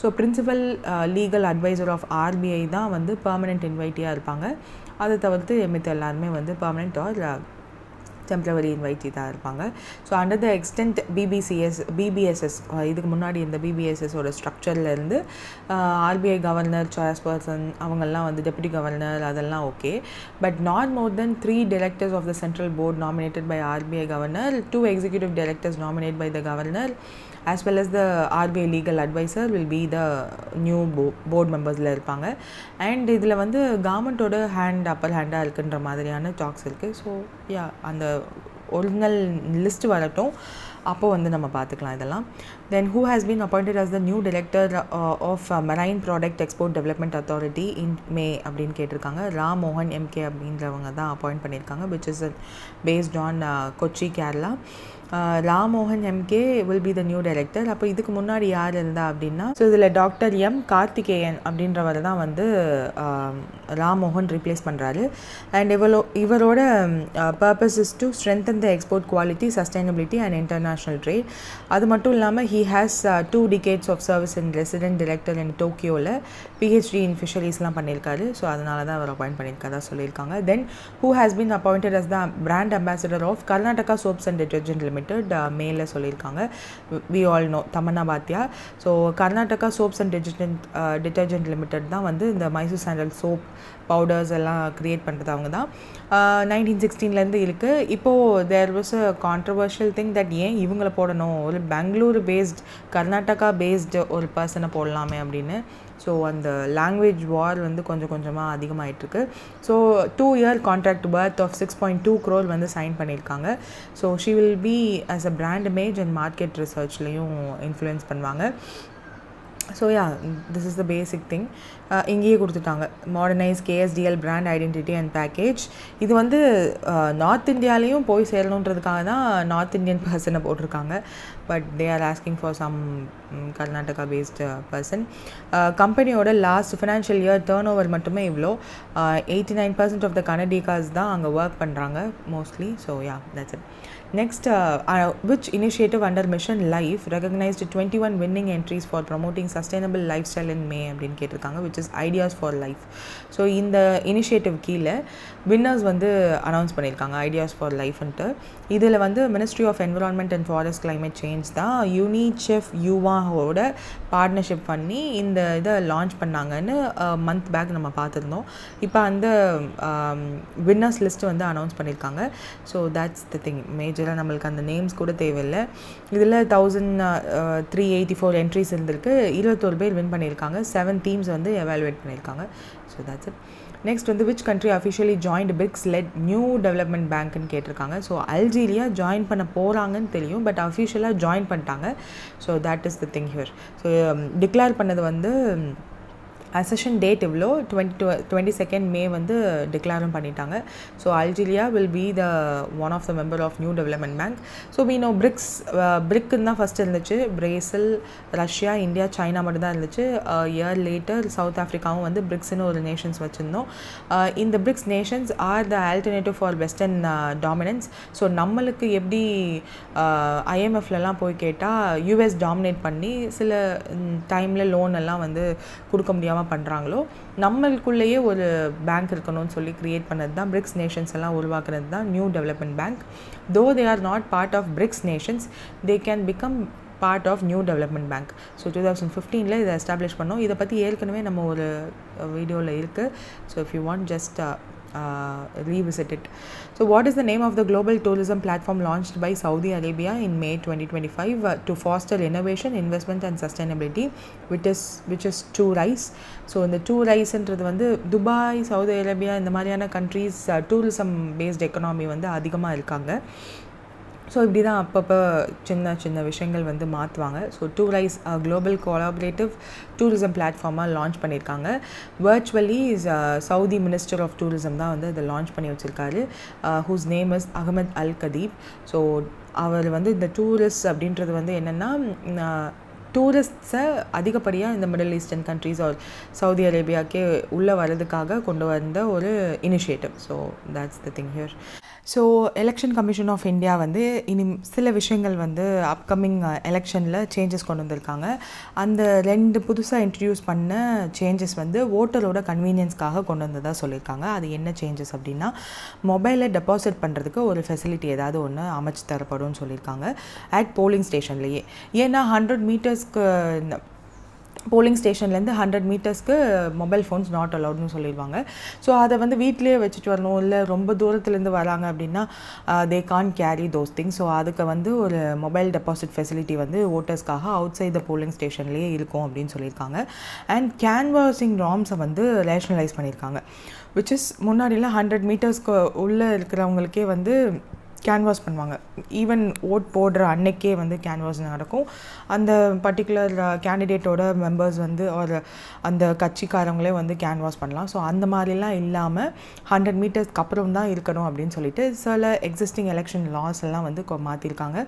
So principal legal adviser of RBI தான் வந்து பர்மனெண்ட் இன்வைட்டியாக இருப்பாங்க. அதை தவிர்த்து மித்த எல்லாருமே வந்து பர்மனெண்ட் ஆர் டெம்ப்ரவரி இன்வைட்டி தான் இருப்பாங்க. ஸோ அண்டர் த எக்ஸ்டென்ட் பிபிஎஸ்எஸ் இதுக்கு முன்னாடி இந்த பிபிஎஸ்எஸோட ஸ்ட்ரக்சர்லேருந்து RBI கவர்னர், சேர்பர்சன், அவங்கெல்லாம் வந்து டெப்யூட்டி கவர்னர், அதெல்லாம் okay. But not more then 3 directors of the central board nominated by RBI governor, 2 executive directors nominated by the governor, as well as the RBI legal advisor will be the new board members-ல இருப்பாங்க. And இதில் வந்து கவர்மெண்ட்டோட அப்பர் ஹேண்டாக இருக்குன்ற மாதிரியான tax இருக்குது. So yeah, அந்த original list வரட்டும், அப்போ வந்து நம்ம பார்த்துக்கலாம் இதெல்லாம். தென் who has been appointed as the new director of Marine Product Export Development Authority in May அப்படின்னு கேட்டிருக்காங்க. ராம் மோகன் MK அப்படின்றவங்க தான் அப்பாயிண்ட் பண்ணியிருக்காங்க, which is based on Kochi, Kerala. Ram மோகன் MK will be the new director. அப்போ இதுக்கு முன்னாடி யார் இருந்தா அப்படின்னா, ஸோ இதில் டாக்டர் M கார்த்திகேயன் அப்படின்றவர் தான் வந்து ராம் மோகன் ரீப்ளேஸ் பண்ணுறாரு. அண்ட் இவரோட purpose is to strengthen the export quality, sustainability and international trade. அது மட்டும் இல்லாமல் he has 2 decades of service in resident director in டோக்கியோவில் PhD in ஃபிஷரிஸ்லாம் பண்ணியிருக்காரு. ஸோ அதனால தான் அவர் அப்பாயிண்ட் பண்ணியிருக்காரா சொல்லியிருக்காங்க. தென் who has been appointed as the brand ambassador of Karnataka Soaps and Detergent Limited, மேல சொல்லியிருக்காங்க. we all know தமன்னா பாத்தியா. So Karnataka soaps and detergent limited தான் வந்து இந்த மைசூர் சாண்டல் சோப் பவுடர்ஸ் எல்லாம் க்ரியேட் பண்ணுறது அவங்க தான். 1916 இருக்குது. இப்போது there was a controversial thing that ஏன் இவங்களை போடணும், ஒரு பெங்களூரு பேஸ்ட், கர்நாடகா பேஸ்டு ஒரு பர்சனை போடலாமே அப்படின்னு. ஸோ அந்த லாங்குவேஜ் வார் வந்து கொஞ்சம் கொஞ்சமாக அதிகமாகிட்டுருக்கு. So 2-year contract worth of 6.2 crore வந்து சைன் பண்ணியிருக்காங்க. So she will be as a brand image and market ரிசர்ச்லேயும் இன்ஃப்ளூயன்ஸ் பண்ணுவாங்க. So yeah, this is the basic thing. இங்கேயே கொடுத்துட்டாங்க, modernise KSDL brand identity and package. இது வந்து north இந்தியாலேயும் போய் சேரணுன்றதுக்காக தான் நார்த் இந்தியன் பர்சனை போட்டிருக்காங்க. But they are asking for some Karnataka based person. கம்பெனியோட last financial year turnover மட்டுமே இவ்வளோ. 89% ஆஃப் த கனடிகாஸ் தான் அங்கே ஒர்க் பண்ணுறாங்க mostly. So yeah, that's it. Next, which initiative under Mission Life recognized 21 winning entries for promoting sustainable lifestyle in May அப்படின்னு கேட்டிருக்காங்க, which is Ideas for Life. So இந்த initiative கீழே winners வந்து announce பண்ணியிருக்காங்க, ideas for லைஃப்ன்ட்டு. இதில் வந்து ministry of environment and forest climate change தான் UNICEF யூவாவோட partnership பண்ணி இந்த இதை லான்ச் பண்ணாங்கன்னு மந்த் பேக் நம்ம பார்த்துருந்தோம். இப்போ அந்த வின்னர்ஸ் லிஸ்ட்டு வந்து அனௌன்ஸ் பண்ணியிருக்காங்க. So that's the thing, major ஆக்சுவலாக நம்மளுக்கு அந்த நேம்ஸ் கூட தேவையில்லை. இதில் 1384 என்ட்ரிஸ் இருந்திருக்கு. 21 பேர் வின் பண்ணியிருக்காங்க. 7 டீம்ஸ் வந்து எவாலுவேட் பண்ணியிருக்காங்க. So that's it. நெக்ஸ்ட் வந்து which country officially joined BRICS led new development பேங்க்னு கேட்டிருக்காங்க. ஸோ அல்ஜீரியா ஜாயின் பண்ண போகிறாங்கன்னு தெரியும், பட் அஃபிஷியலாக ஜாயின் பண்ணிட்டாங்க. So that is the thing here. So declare பண்ணது வந்து அசெஷன் டேட் இவ்வளோ 22nd May வந்து டிக்ளேரும் பண்ணிட்டாங்க. So Algeria will be the one of the member of new development bank. So we know பிரிக்குன்னு தான் ஃபஸ்ட் இருந்துச்சு. பிரேசில், ரஷ்யா, இந்தியா, சைனா மட்டும் தான் இருந்துச்சு. இயர் லேட்டர் சவுத் ஆஃப்ரிக்காவும் வந்து பிரிக்ஸ்னு ஒரு நேஷன்ஸ் வச்சுருந்தோம். இந்த BRICS Nations R the alternative for western dominance. So நம்மளுக்கு எப்படி IMFலலாம் போய் கேட்டால் யூஎஸ் டாமினேட் பண்ணி சில டைமில் லோன் எல்லாம் வந்து கொடுக்க முடியாமல் பண்ணுறாங்களோ, நம்மளுக்குள்ளேயே ஒரு பேங்க் இருக்கணும்னு சொல்லி க்ரியேட் பண்ணது தான் பிரிக்ஸ் நேஷன்ஸ் எல்லாம் உருவாக்குறது தான் new development bank. Though they are not part of BRICS nations, they can become part of new development bank. So 2015 இதை எஸ்டாப்ளிஷ் பண்ணோம். இதை பற்றி ஏற்கனவே நம்ம ஒரு வீடியோவில் இருக்குது. So if you want just revisit it. So what is the name of the global tourism platform launched by Saudi Arabia in May 2025 to foster innovation, investment and sustainability, which is TOURISE. So இந்த TOURISEன்றது வந்து Dubai, Saudi Arabia இந்த மாதிரியான countries tourism paste economy வந்து அதிகமாக இருக்காங்க. So இப்படி தான் அப்பப்போ சின்ன சின்ன விஷயங்கள் வந்து மாற்றுவாங்க. So TOURISE global collaborative tourism பிளாட்ஃபார்மாக லான்ச் பண்ணியிருக்காங்க. Virtually Saudi minister of tourism தான் வந்து இதை லான்ச் பண்ணி வச்சுருக்காரு. Whose name is Ahmed Al Khateeb. So அவர் வந்து இந்த டூரிஸ்ட் அப்படின்றது வந்து என்னென்னா, டூரிஸ்ட்ஸை அதிகப்படியாக இந்த middle eastern countries or Saudi அரேபியாவுக்கே உள்ளே வர்றதுக்காக கொண்டு வந்த ஒரு initiative. So that's the thing here. So election commission of India வந்து இனி சில விஷயங்கள் வந்து அப்கமிங் எலெக்ஷனில் சேஞ்சஸ் கொண்டு வந்திருக்காங்க. அந்த 2 புதுசாக இன்ட்ரடியூஸ் பண்ண சேஞ்சஸ் வந்து ஓட்டரோட கன்வீனியன்ஸ்க்காக கொண்டு வந்ததாக சொல்லியிருக்காங்க. அது என்ன சேஞ்சஸ் அப்படின்னா, மொபைலில் டெபாசிட் பண்ணுறதுக்கு ஒரு ஃபெசிலிட்டி ஏதாவது ஒன்று அமைச்சு தரப்படும்னு சொல்லியிருக்காங்க அட் போலிங் ஸ்டேஷன்லேயே. ஏன்னா 100 மீட்டர்ஸ்க்கு போலிங் ஸ்டேஷன்லேருந்து 100 மீட்டர்ஸ்க்கு மொபைல் ஃபோன்ஸ் நாட் அலவுட்னு சொல்லிடுவாங்க. ஸோ அதை வந்து வீட்டிலேயே வச்சுட்டு வரணும், இல்லை ரொம்ப தூரத்துலேருந்து வராங்க அப்படின்னா they can carry those things. So அதுக்கு வந்து ஒரு மொபைல் டெபாசிட் ஃபெசிலிட்டி வந்து ஓட்டர்ஸ்க்காக அவுட் சைட் த போலிங் ஸ்டேஷன்லேயே இருக்கும் அப்படின்னு சொல்லியிருக்காங்க. அண்ட் கேன்வாசிங் நார்ம்ஸை வந்து ரேஷனலைஸ் பண்ணியிருக்காங்க. விச் இஸ் முன்னாடிலாம் 100 மீட்டர்ஸ்க்கு உள்ளே இருக்கிறவங்களுக்கே வந்து கேன்வாஸ் பண்ணுவாங்க. ஈவன் ஓட் போடுற அன்னைக்கே வந்து கேன்வாஸ் நடக்கும். அந்த பர்டிகுலர் கேண்டிடேட்டோட மெம்பர்ஸ் வந்து ஒரு அந்த கட்சிக்காரங்களே வந்து கேன்வாஸ் பண்ணலாம். ஸோ அந்த மாதிரிலாம் இல்லாமல் 100 மீட்டர்ஸ்க்கு அப்புறம் தான் இருக்கணும் அப்படின்னு சொல்லிட்டு சில எக்ஸிஸ்டிங் எலெக்ஷன் லாஸ் எல்லாம் வந்து மாற்றிருக்காங்க.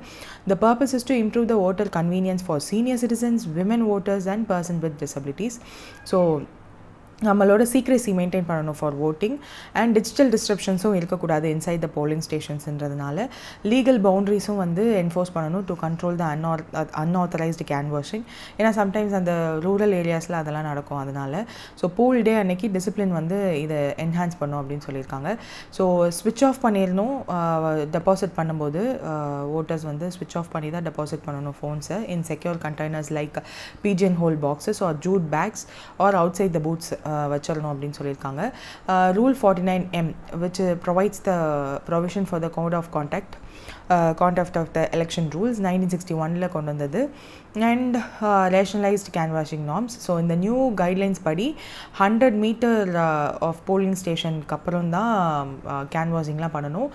The purpose is to improve the voter convenience for senior citizens, women voters and person with disabilities. So நம்மளோட சீக்ரெசி மெயின்டைன் பண்ணணும் ஃபார் ஓட்டிங். அண்ட் டிஜிட்டல் டிஸ்ட்ரப்ஷன்ஸும் இருக்கக்கூடாது இன்சைட் த போலிங் ஸ்டேஷன்ஸ்ன்றதுனால லீகல் பவுண்ட்ரிஸும் வந்து என்ஃபோர்ஸ் பண்ணணும் to control the unauthorised canvassing. ஏன்னா sometimes அந்த rural ஏரியாஸில் அதெல்லாம் நடக்கும். அதனால் ஸோ போல் டே அன்னைக்கு டிசிப்ளின் வந்து இதை என்ஹான்ஸ் பண்ணும் அப்படின்னு சொல்லியிருக்காங்க. ஸோ ஸ்விட்ச் ஆஃப் பண்ணிடணும். டெபாசிட் பண்ணும்போது ஓட்டர்ஸ் வந்து ஸ்விட்ச் ஆஃப் பண்ணி தான் டெபாசிட் பண்ணணும் ஃபோன்ஸை in secure containers like pigeon hole boxes or jute bags or outside the booths வச்சிடணும் அப்படின்னு சொல்லியிருக்காங்க. Rule 49M which provides the provision for the code of conduct of the election rules 1961 கொண்டு வந்தது. And rationalised canvassing norms. So இந்த new guidelines படி 100 metre of polling ஸ்டேஷனுக்கு அப்புறம் தான் கேன்வாஷிங்லாம் பண்ணணும்.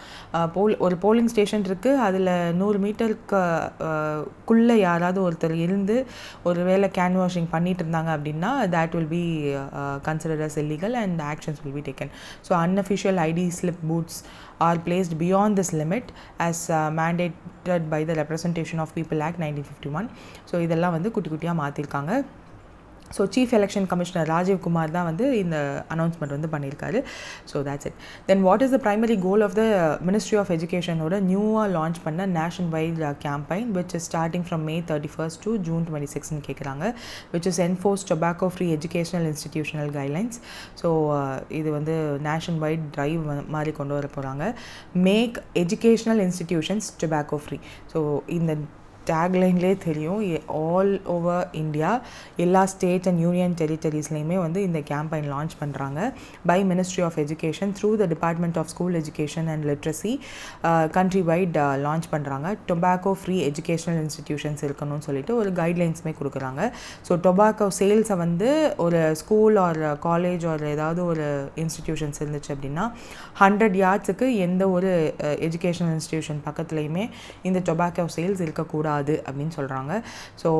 ஒரு போலிங் ஸ்டேஷன் இருக்குது, அதில் 100 மீட்டருக்குள்ளே யாராவது ஒருத்தர் இருந்து ஒரு வேளை கேன்வாஷிங் பண்ணிட்டு இருந்தாங்க அப்படின்னா that will be considered as illegal and actions will be taken. So unofficial ID slip booths are placed beyond this limit as mandated by the Representation of People Act 1951. So இதெல்லாம் வந்து குட்டி குட்டியாக மாற்றிருக்காங்க. So chief election commissioner Rajiv Kumar தான் வந்து இந்த announcement வந்து பண்ணியிருக்காரு. So that's it. Then what is the primary goal of the ministry of எஜுகேஷனோட நியூவாக லான்ச் பண்ண nationwide campaign which is starting from May 31 to June 26 கேட்குறாங்க. Which is enforce tobacco free educational institutional guidelines. So இது வந்து nationwide drive மாதிரி கொண்டு வர போகிறாங்க. Make educational institutions tobacco free. So இந்த டேக்லைன்லேயே தெரியும், ஆல் ஓவர் இந்தியா எல்லா ஸ்டேட் அண்ட் யூனியன் டெரிட்டரிஸ்லேயுமே வந்து இந்த கேம்பெயின் லான்ச் பண்ணுறாங்க. By ministry of education through the department of school education and literacy countrywide launch பண்ணுறாங்க. டொபாக்கோ ஃப்ரீ எஜுகேஷனல் இன்ஸ்டிடியூஷன்ஸ் இருக்கணும்னு சொல்லிட்டு ஒரு கைட்லைன்ஸுமே கொடுக்குறாங்க. ஸோ டொபாக்கோ சேல்ஸை வந்து ஒரு ஸ்கூல் ஆர் காலேஜ் ஆர் ஏதாவது ஒரு இன்ஸ்டிடியூஷன்ஸ் இருந்துச்சு அப்படின்னா 100 yardsக்கு எந்த ஒரு எஜுகேஷனல் இன்ஸ்டிடியூஷன் பக்கத்துலையுமே இந்த டொபாக்கோ சேல்ஸ் இருக்கக்கூடாது அப்படின்னு சொல்கிறாங்க. So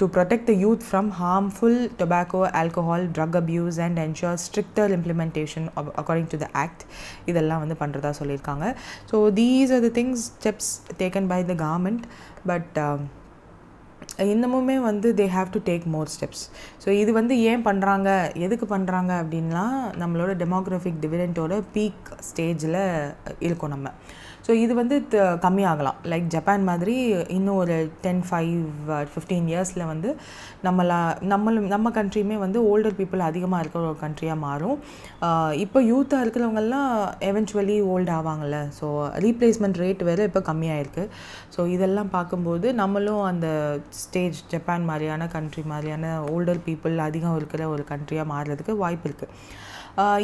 to protect the youth from harmful tobacco, alcohol, drug abuse and ensure stricter implementation according to the act இதெல்லாம் வந்து பண்ணுறதா சொல்லியிருக்காங்க. So these are the things steps taken by the government. But இன்னமுமே வந்து they have to take more steps. So இது வந்து ஏன் பண்ணுறாங்க, எதுக்கு பண்ணுறாங்க அப்படின்லாம் நம்மளோட டெமோக்ராஃபிக் டிவிடெண்டோட பீக் ஸ்டேஜில் இருக்கோம் நம்ம. ஸோ இது வந்து கம்மியாகலாம். லைக் ஜப்பான் மாதிரி இன்னும் ஒரு 10-15 இயர்ஸில் வந்து நம்ம கண்ட்ரியுமே வந்து ஓல்டர் பீப்புள் அதிகமாக இருக்கிற ஒரு கண்ட்ரியாக மாறும். இப்போ யூத்தாக இருக்கிறவங்கெல்லாம் எவென்ச்சுவலி ஓல்டு ஆவாங்கள்ல. ஸோ ரீப்ளேஸ்மெண்ட் ரேட் வேறு இப்போ கம்மியாயிருக்கு. ஸோ இதெல்லாம் பார்க்கும்போது நம்மளும் அந்த ஸ்டேஜ் ஜப்பான் மாதிரியான கண்ட்ரி மாதிரியான ஓல்டர் பீப்புள் அதிகம் இருக்கிற ஒரு கண்ட்ரியாக மாறுறதுக்கு வாய்ப்பு இருக்குது.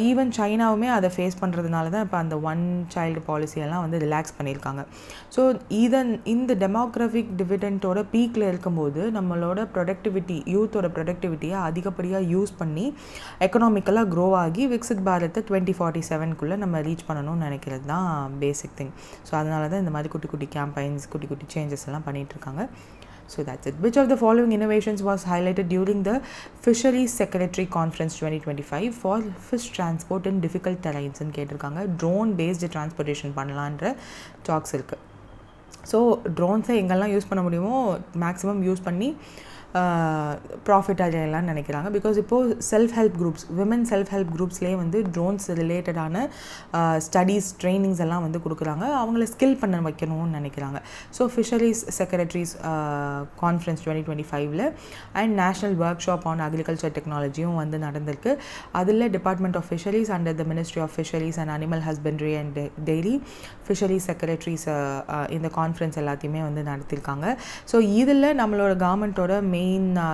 ஈவன் சைனாவுமே அதை ஃபேஸ் பண்ணுறதுனால தான் இப்போ அந்த ஒன் சைல்டு பாலிசியெல்லாம் வந்து ரிலாக்ஸ் பண்ணியிருக்காங்க. ஸோ இந்த டெமோக்ராஃபிக் டிவிடெண்டோட பீக்கில் இருக்கும்போது நம்மளோட ப்ரொடக்டிவிட்டி, யூத்தோட ப்ரொடக்டிவிட்டியை அதிகப்படியாக யூஸ் பண்ணி எக்கனாமிக்கலாக க்ரோ ஆகி விக்சித் பாரத்தை 2047 நம்ம ரீச் பண்ணணும்னு நினைக்கிறது தான் பேசிக் திங். ஸோ அதனால தான் இந்த மாதிரி குட்டி குட்டி கேம்பெயின்ஸ், குட்டி குட்டி சேஞ்சஸ் எல்லாம் பண்ணிகிட்ருக்காங்க. So that's it. Which of the following innovations was highlighted during the Fisheries Secretary Conference 2025 for fish transport in difficult terrains ன்னு கேட்டிருக்காங்க. ட்ரோன் பேஸ்டு டிரான்ஸ்போர்ட்டேஷன் பண்ணலான்ற டாக்ஸ் இருக்குது. ஸோ ட்ரோன்ஸை எங்கெல்லாம் யூஸ் பண்ண முடியுமோ மேக்ஸிமம் யூஸ் பண்ணி ப்ராஃபிட் அடையலாம்னு நினைக்கிறாங்க. பிகாஸ் இப்போது self help groups, women self help குரூப்ஸ்லேயே வந்து ட்ரோன்ஸ் ரிலேட்டடான ஸ்டடீஸ், ட்ரைனிங்ஸ் எல்லாம் வந்து கொடுக்குறாங்க. அவங்கள ஸ்கில் பண்ண வைக்கணும்னு நினைக்கிறாங்க. So fisheries secretaries conference 2025 and national workshop on agriculture டெக்னாலஜியும் வந்து நடந்திருக்கு. அதில் department of fisheries under the ministry of fisheries and animal husbandry and dairy fisheries secretaries இந்த கான்ஃபரன்ஸ் எல்லாத்தையுமே வந்து நடத்தியிருக்காங்க. ஸோ இதில் நம்மளோட கவர்மெண்ட்டோட மெயின்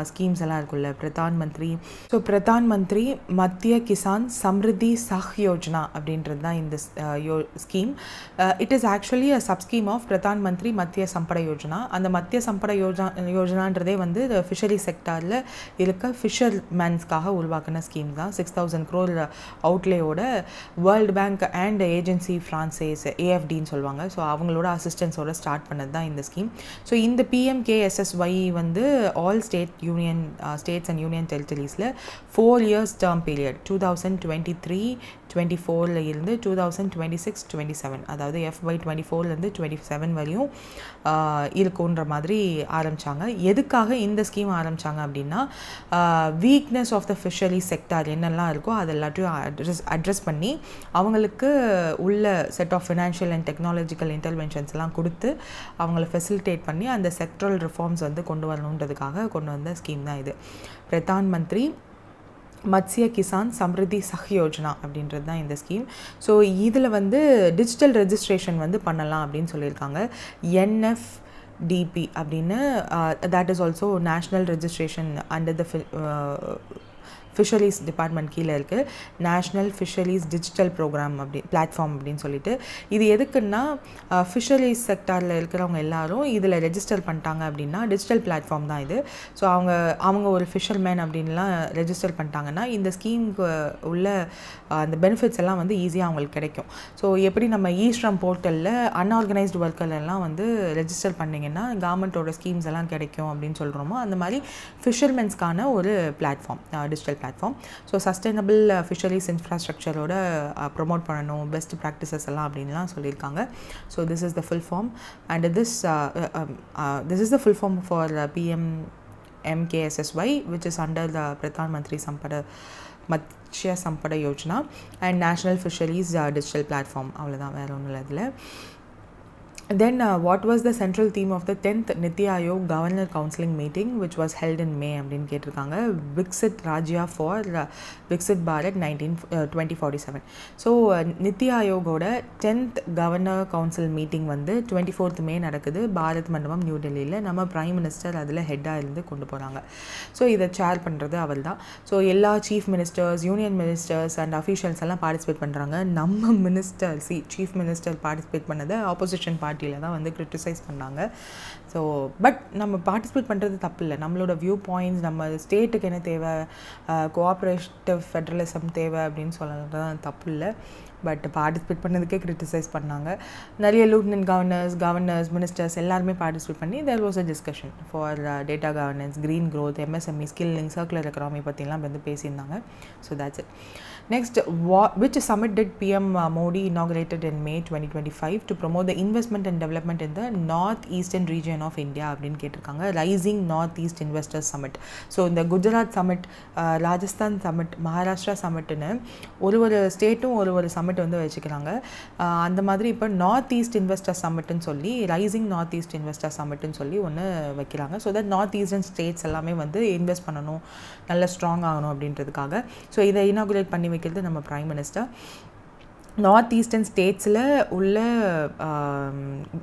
ஸ்கீம்ஸ் எல்லாம் இருக்குல்ல, பிரதான் மந்திரி. ஸோ பிரதான் மந்திரி மத்திய கிசான் சம்ரித்தி சஹ் யோஜனா அப்படின்றது தான் இந்த scheme. It is actually a sub scheme of Pradhan Mantri Matsya சம்பட Yojana. அந்த மத்திய சம்பட யோஜனான்றதே வந்து ஃபிஷரி செக்டாரில் இருக்க ஃபிஷர்மேன்ஸ்க்காக உருவாக்கின ஸ்கீம் தான். 6000 crore அவுட்லேயோட world bank and agency Française, ஏஎஃப்டின்னு சொல்லுவாங்க. ஸோ அவங்களோட அசிஸ்டன்ஸோட ஸ்டார்ட் பண்ணது தான் இந்த ஸ்கீம். ஸோ இந்த PMKSSY வந்து all states and union territories 4 years term period 2023-24 இருந்து 2026-27, அதாவது FY24 இருந்து 27 வரையும் இருக்குன்ற மாதிரி ஆரம்பித்தாங்க. எதுக்காக இந்த ஸ்கீம் ஆரம்பித்தாங்க அப்படின்னா, weakness of the fishery sector என்னெல்லாம் இருக்கோ அது எல்லாத்தையும் அட்ரஸ் பண்ணி அவங்களுக்கு உள்ள set of financial and technological interventions எல்லாம் கொடுத்து அவங்கள ஃபெசிலிட்டேட் பண்ணி அந்த செக்ட்ரல் ரிஃபார்ம்ஸ் வந்து கொண்டு வரணுன்றதுக்காக கொண்டு வந்த ஸ்கீம் தான் இது. பிரதான் மந்திரி மத்ஸ்ய கிசான் சம்ரித்தி சஹ் யோஜனா அப்படின்றது தான் இந்த ஸ்கீம். ஸோ இதில் வந்து டிஜிட்டல் ரெஜிஸ்ட்ரேஷன் வந்து பண்ணலாம் அப்படின்னு சொல்லியிருக்காங்க. NFDP அப்படின்னு that is also national registration under the fisheries department கீழே இருக்குது. National fisheries digital programme platform அப்படின்னு சொல்லிட்டு. இது எதுக்குன்னா, ஃபிஷரிஸ் செக்டாரில் இருக்கிறவங்க எல்லாரும் இதில் ரெஜிஸ்டர் பண்ணிட்டாங்க அப்படின்னா டிஜிட்டல் பிளாட்ஃபார்ம் தான் இது. ஸோ அவங்க ஒரு ஃபிஷர்மேன் அப்படின்லாம் ரெஜிஸ்டர் பண்ணிட்டாங்கன்னா இந்த ஸ்கீமுக்கு உள்ள அந்த பெனிஃபிட்ஸ் எல்லாம் வந்து ஈஸியாக அவங்களுக்கு கிடைக்கும். ஸோ எப்படி நம்ம ஈஸ்ட்ரம் போர்ட்டலில் அன்ஆர்கனைஸ்டு ஒர்க்கர் எல்லாம் வந்து ரெஜிஸ்டர் பண்ணிங்கன்னா கவர்மெண்ட்டோட ஸ்கீம்ஸ் எல்லாம் கிடைக்கும் அப்படின்னு சொல்கிறோமோ, அந்த மாதிரி ஃபிஷர்மென்ஸ்க்கான ஒரு platform, digital platform. So sustainable fisheries இன்ஃப்ராஸ்ட்ரக்சரோட ப்ரொமோட் பண்ணணும், பெஸ்ட் ப்ராக்டிசஸ் எல்லாம் அப்படின்லாம் சொல்லியிருக்காங்க. So this is the full form and this is the full form for PMKSSY which is under the Pradhan Mantri Matsya Sampada Yojana and national fisheries digital platform. அவ்வளோதான், வேறு ஒன்றும் இல்லை. இதில் Then what was the central theme of the 10th Niti Aayog Governor Counseling meeting which was held in May அப்படின்னு கேட்டிருக்காங்க. Viksit Rajya for Viksit Bharat 2047. So NITI ஆயோகோட 10th Governor Council meeting வந்து 24th May நடக்குது பாரத் மண்டபம் new டெல்லியில். நம்ம prime minister அதில் ஹெட்டாக இருந்து கொண்டு போகிறாங்க. ஸோ இதை சேர் பண்ணுறது அவள் தான். ஸோ எல்லா chief ministers, union ministers and officials எல்லாம் பார்ட்டிசிபேட் பண்ணுறாங்க. நம்ம மினிஸ்டர் சீஃப் மினிஸ்டர் பார்ட்டிசிபேட் பண்ணதை ஆப்போசிஷன் பார்ட்டியில் தான் வந்து கிரிட்டிசைஸ் பண்ணாங்க. ஸோ பட் நம்ம பார்ட்டிசிபேட் பண்ணுறது தப்பு இல்லை. நம்மளோட வியூ பாயிண்ட்ஸ், நம்ம ஸ்டேட்டுக்கு என்ன தேவை, கோஆப்ரேட்டிவ் ஃபெடரலிசம் தேவை அப்படின்னு சொல்கிறது தப்பு இல்லை. பட் பார்ட்டிசிபேட் பண்ணதுக்கே கிரிட்டிசைஸ் பண்ணாங்க. நிறைய லூட்னன்ட் கவர்னர்ஸ், மினிஸ்டர்ஸ் எல்லாருமே பார்ட்டிசிபேட் பண்ணி there was a discussion for data governance, green growth, MSME, skilling, circular economy பற்றிலாம் வந்து பேசியிருந்தாங்க. So that's it. Next, which summit did PM Modi inaugurated in May 2025 to promote the investment and development in the northeastern region of India அப்படின்னு கேட்டிருக்காங்க. Rising north east investors summit. So இந்த Gujarat summit, Rajasthan summit, Maharashtra சமிட்னு ஒரு ஸ்டேட்டும் ஒரு submit வந்து வச்சுக்கிறாங்க. அந்த மாதிரி இப்போ நார்த் ஈஸ்ட் இன்வெஸ்டர் சமிட்னு சொல்லி ரைசிங் நார்த் ஈஸ்ட் இன்வெஸ்டர் சமிட்னு சொல்லி ஒன்று வைக்கிறாங்க. So that north eastern states எல்லாமே வந்து இன்வெஸ்ட் பண்ணணும், நல்ல ஸ்ட்ராங் ஆகணும் அப்படின்றதுக்காக. ஸோ இதை இனாகுரேட் பண்ணி வைக்கிறது நம்ம பிரைம் மினிஸ்டர். நார்த் ஈஸ்டர்ன் ஸ்டேட்ஸில் உள்ள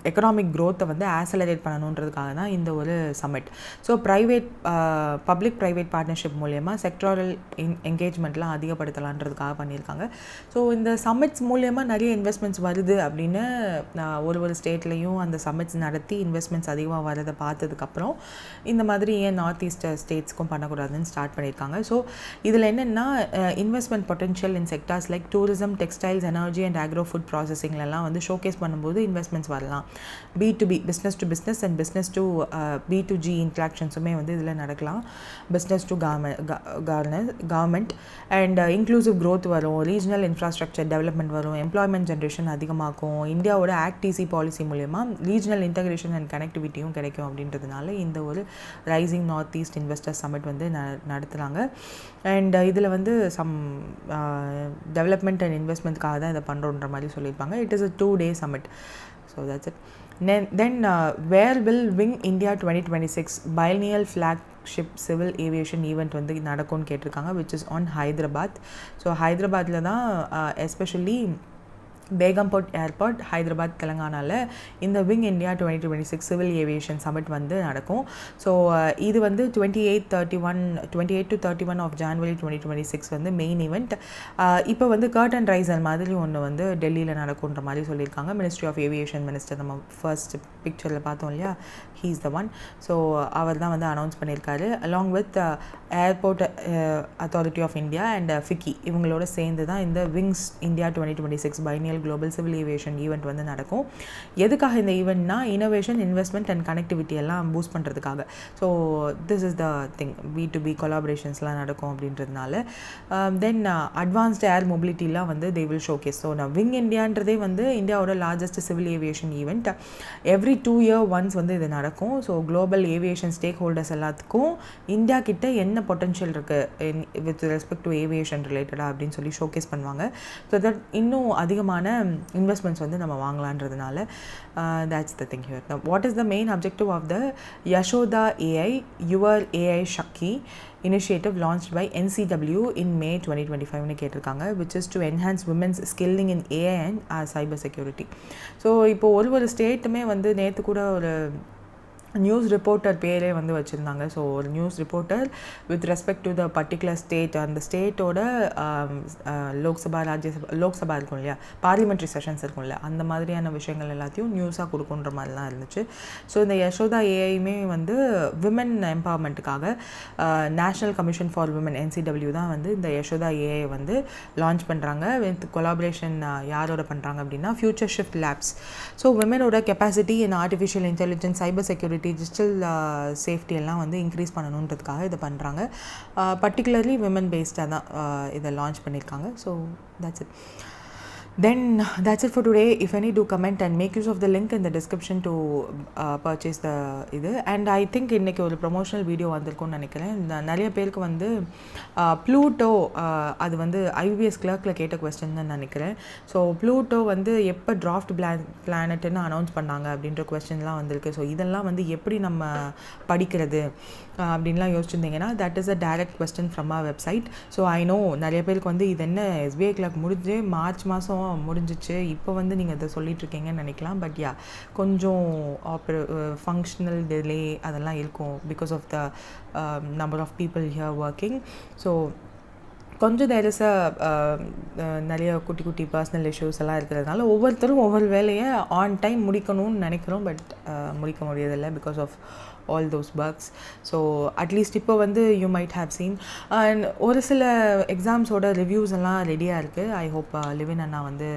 எக்கனாமிக் க்ரோத்தை வந்து ஆக்சலரேட் பண்ணணுன்றதுக்காக தான் இந்த ஒரு summit. So public private partnership மூலயமா செக்டாரல் என்கேஜ்மெண்ட்லாம் அதிகப்படுத்தலான்றதுக்காக பண்ணியிருக்காங்க. ஸோ இந்த சமிட்ஸ் மூலயமா நிறைய இன்வெஸ்ட்மெண்ட்ஸ் வருது அப்படின்னு ஒரு ஸ்டேட்லேயும் அந்த சமிட்ஸ் நடத்தி இன்வெஸ்ட்மெண்ட்ஸ் அதிகமாக வரதை பார்த்ததுக்கப்புறம் இந்த மாதிரி ஏன் நார்த் ஈஸ்ட் ஸ்டேட்ஸ்க்கும் பண்ணக்கூடாதுன்னு ஸ்டார்ட் பண்ணியிருக்காங்க. ஸோ இதில் என்னென்னா investment potential in sectors like tourism, textiles, energy and agro food ப்ராசஸிங்லாம் வந்து ஷோகேஸ் பண்ணும்போது இன்வெஸ்ட்மெண்ட்ஸ் வரலாம். B2B, business to business and business to B2G இன்ட்ராக்ஷன்ஸுமே வந்து இதில் நடக்கலாம். Business to government and inclusive growth வரும், ரீஜனல் இன்ஃப்ராஸ்ட்ரக்சர் டெவலப்மெண்ட் வரும், எம்ப்ளாய்மெண்ட் ஜென்ரேஷன் அதிகமாகும், இந்தியாவோட ஆக்டிசி பாலிசி மூலயமா ரீஜனல் இன்டகிரேஷன் அண்ட் கனெக்டிவிட்டியும் கிடைக்கும் அப்படின்றதுனால இந்த ஒரு rising north east investor summit வந்து நடத்துகிறாங்க. அண்ட் இதில் வந்து சம் டெவலப்மெண்ட் அண்ட் இன்வெஸ்ட்மெண்ட்காக தான் இதை பண்ணுறோன்ற மாதிரி சொல்லியிருப்பாங்க. It is a 2-day summit. So that's it. Then where will Wing India 2026 biennial flagship civil aviation event வந்து நடக்கும்னு கேட்டிருக்காங்க, which is on Hyderabad. So ஹைதராபாத்தில் தான் எஸ்பெஷலி பேகம்பட் ஏர்போர்ட், ஹைதராபாத், தெலுங்கானாவில் இந்த wing India 2026 civil aviation summit வந்து நடக்கும். ஸோ இது வந்து 28 to 31 ஆஃப் January 2026 வந்து மெயின் ஈவெண்ட். இப்போ வந்து கர்டன் ரைசர் மாதிரி ஒன்று வந்து டெல்லியில் நடக்குன்ற மாதிரி சொல்லியிருக்காங்க. மினிஸ்ட்ரி ஆஃப் ஏவியேஷன் மினிஸ்டர் நம்ம ஃபர்ஸ்ட் பிக்சரில் பார்த்தோம் இல்லையா, he is the one. So அவர் தான் வந்து அனௌன்ஸ் பண்ணியிருக்காரு along with airport authority of India and FICCI. இவங்களோட சேர்ந்து தான் இந்த wings India 2026 biennial global civil aviation event வந்து நடக்கும். எதுக்காக இந்த ஈவெண்ட்னா இனோவேஷன், இன்வெஸ்ட்மெண்ட் அண்ட் கனெக்டிவிட்டி எல்லாம் பூஸ்ட் பண்ணுறதுக்காக. So this is the thing, B2B கொலாபரேஷன்ஸ்லாம் நடக்கும் அப்படின்றதுனால. தென் அட்வான்ஸ்டு ஏர் மொபிலிட்டிலாம் வந்து தே வில் ஷோகேஸ். ஸோ நான் விங் இந்தியான்றதே வந்து இந்தியாவோட largest civil aviation event. Every 2 year once வந்து இது நடக்கும். So global aviation stack holders எல்லாத்துக்கும் இந்தியா கிட்ட என்ன பொட்டன்ஷியல் இருக்குது வித் ரெஸ்பெக்ட் டு ஏவியேஷன் ரிலேட்டடாக அப்படின்னு சொல்லி ஷோகேஸ் பண்ணுவாங்க. ஸோ தட் இன்னும் அதிகமான இன்வெஸ்ட்மெண்ட்ஸ் வந்து நம்ம வாங்கலான்றதுனால that's the thing here. Now, what is the main objective of the Yashoda AI, Your AI Shakti initiative launched by NCW in May 2025 கேட்டிருக்காங்க, which is to enhance women's skilling in AI and cyber security. So இப்போ ஒரு ஸ்டேட்டுமே வந்து நேற்று கூட ஒரு news reporter பேரே வந்து வச்சுருந்தாங்க. ஸோ ஒரு news reporter with respect to the particular state, அந்த ஸ்டேட்டோட லோக்சபா இருக்கும் இல்லையா, பார்லிமெண்ட்ரி செஷன்ஸ் இருக்கும் இல்லையா, அந்த மாதிரியான விஷயங்கள் எல்லாத்தையும் நியூஸாக கொடுக்குன்ற மாதிரிலாம் இருந்துச்சு. ஸோ இந்த யசோதா ஏஐமே வந்து விமன் எம்பவர்மெண்ட்டுக்காக national commission for women NCW தான் வந்து இந்த யசோதா ஏஐ வந்து லான்ச் பண்ணுறாங்க. வித் கொலாபரேஷன் யாரோட பண்ணுறாங்க அப்படின்னா ஃபியூச்சர் ஷிஃப்ட் லேப்ஸ். ஸோ விமனோட capacity in artificial intelligence, cyber security, digital safety எல்லாம் வந்து இன்க்ரீஸ் பண்ணணுன்றதுக்காக இதை பண்ணுறாங்க. பர்டிகுலர்லி விமன் பேஸ்டாக தான் இதை லான்ச் பண்ணியிருக்காங்க. So that's it. Then that's it for today. If any, do comment and make use of the link in the description to purchase the இது. And I think இன்னைக்கு ஒரு promotional video வந்திருக்கும்னு நினைக்கிறேன். நிறைய பேருக்கு வந்து ப்ளூட்டோ அது வந்து ஐபிஎஸ் கிளர்க்கில் கேட்ட கொஸ்டின் தான் நினைக்கிறேன். ஸோ ப்ளூட்டோ வந்து எப்போ டிராஃப்ட் பிளானட்னு அனௌன்ஸ் பண்ணாங்க அப்படின்ற கொஸ்டின்லாம் வந்திருக்கு. ஸோ இதெல்லாம் வந்து எப்படி நம்ம படிக்கிறது அப்படின்லாம் யோசிச்சிருந்தீங்கன்னா that is a direct question from our website. So I know நிறைய பேருக்கு வந்து இது என்ன எஸ்பிஐ கிளர்க் முடிஞ்சு மார்ச் மாதம் முடிஞ்சிச்சு, இப்போ வந்து நீங்கள் இதை சொல்லிகிட்ருக்கீங்கன்னு நினைக்கலாம். பட் யா, கொஞ்சம் ஃபங்க்ஷனல் டிலே அதெல்லாம் இருக்கும் because of the number of people here working. So கொஞ்சம் தேர் இஸ் நிறைய குட்டி குட்டி பர்சனல் இஷ்யூஸ் எல்லாம் இருக்கிறதுனால ஒவ்வொருத்தரும் ஒவ்வொரு வேலையை ஆன் டைம் முடிக்கணும்னு நினைக்கிறோம். பட் முடிக்க முடியதில்லை because of all those bugs. So at least இப்போ வந்து you might have seen and ஒரு சில எக்ஸாம்ஸோட ரிவ்யூஸ் எல்லாம் ரெடியாக இருக்குது. ஐ ஹோப் லிவின் அண்ணா வந்து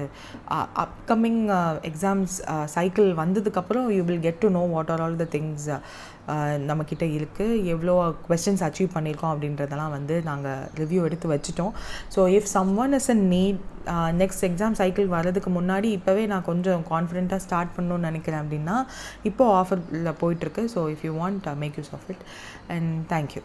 அப்கமிங் எக்ஸாம்ஸ் சைக்கிள் வந்ததுக்கப்புறம் you will get to know what are all the things நம்மக்கிட்ட இருக்குது, எவ்வளோ கொஸ்டின்ஸ் அச்சீவ் பண்ணியிருக்கோம் அப்படின்றதெல்லாம் வந்து நாங்கள் ரிவ்யூ எடுத்து வச்சுட்டோம். So if someone is a NEET next exam cycle வர்றதுக்கு முன்னாடி இப்போவே நான் கொஞ்சம் கான்ஃபிடென்ட்டாக ஸ்டார்ட் பண்ணணும்னு நினைக்கிறேன் அப்படின்னா இப்போது ஆஃபரில் போயிட்டுருக்கு. So if you want make use of it and thank you.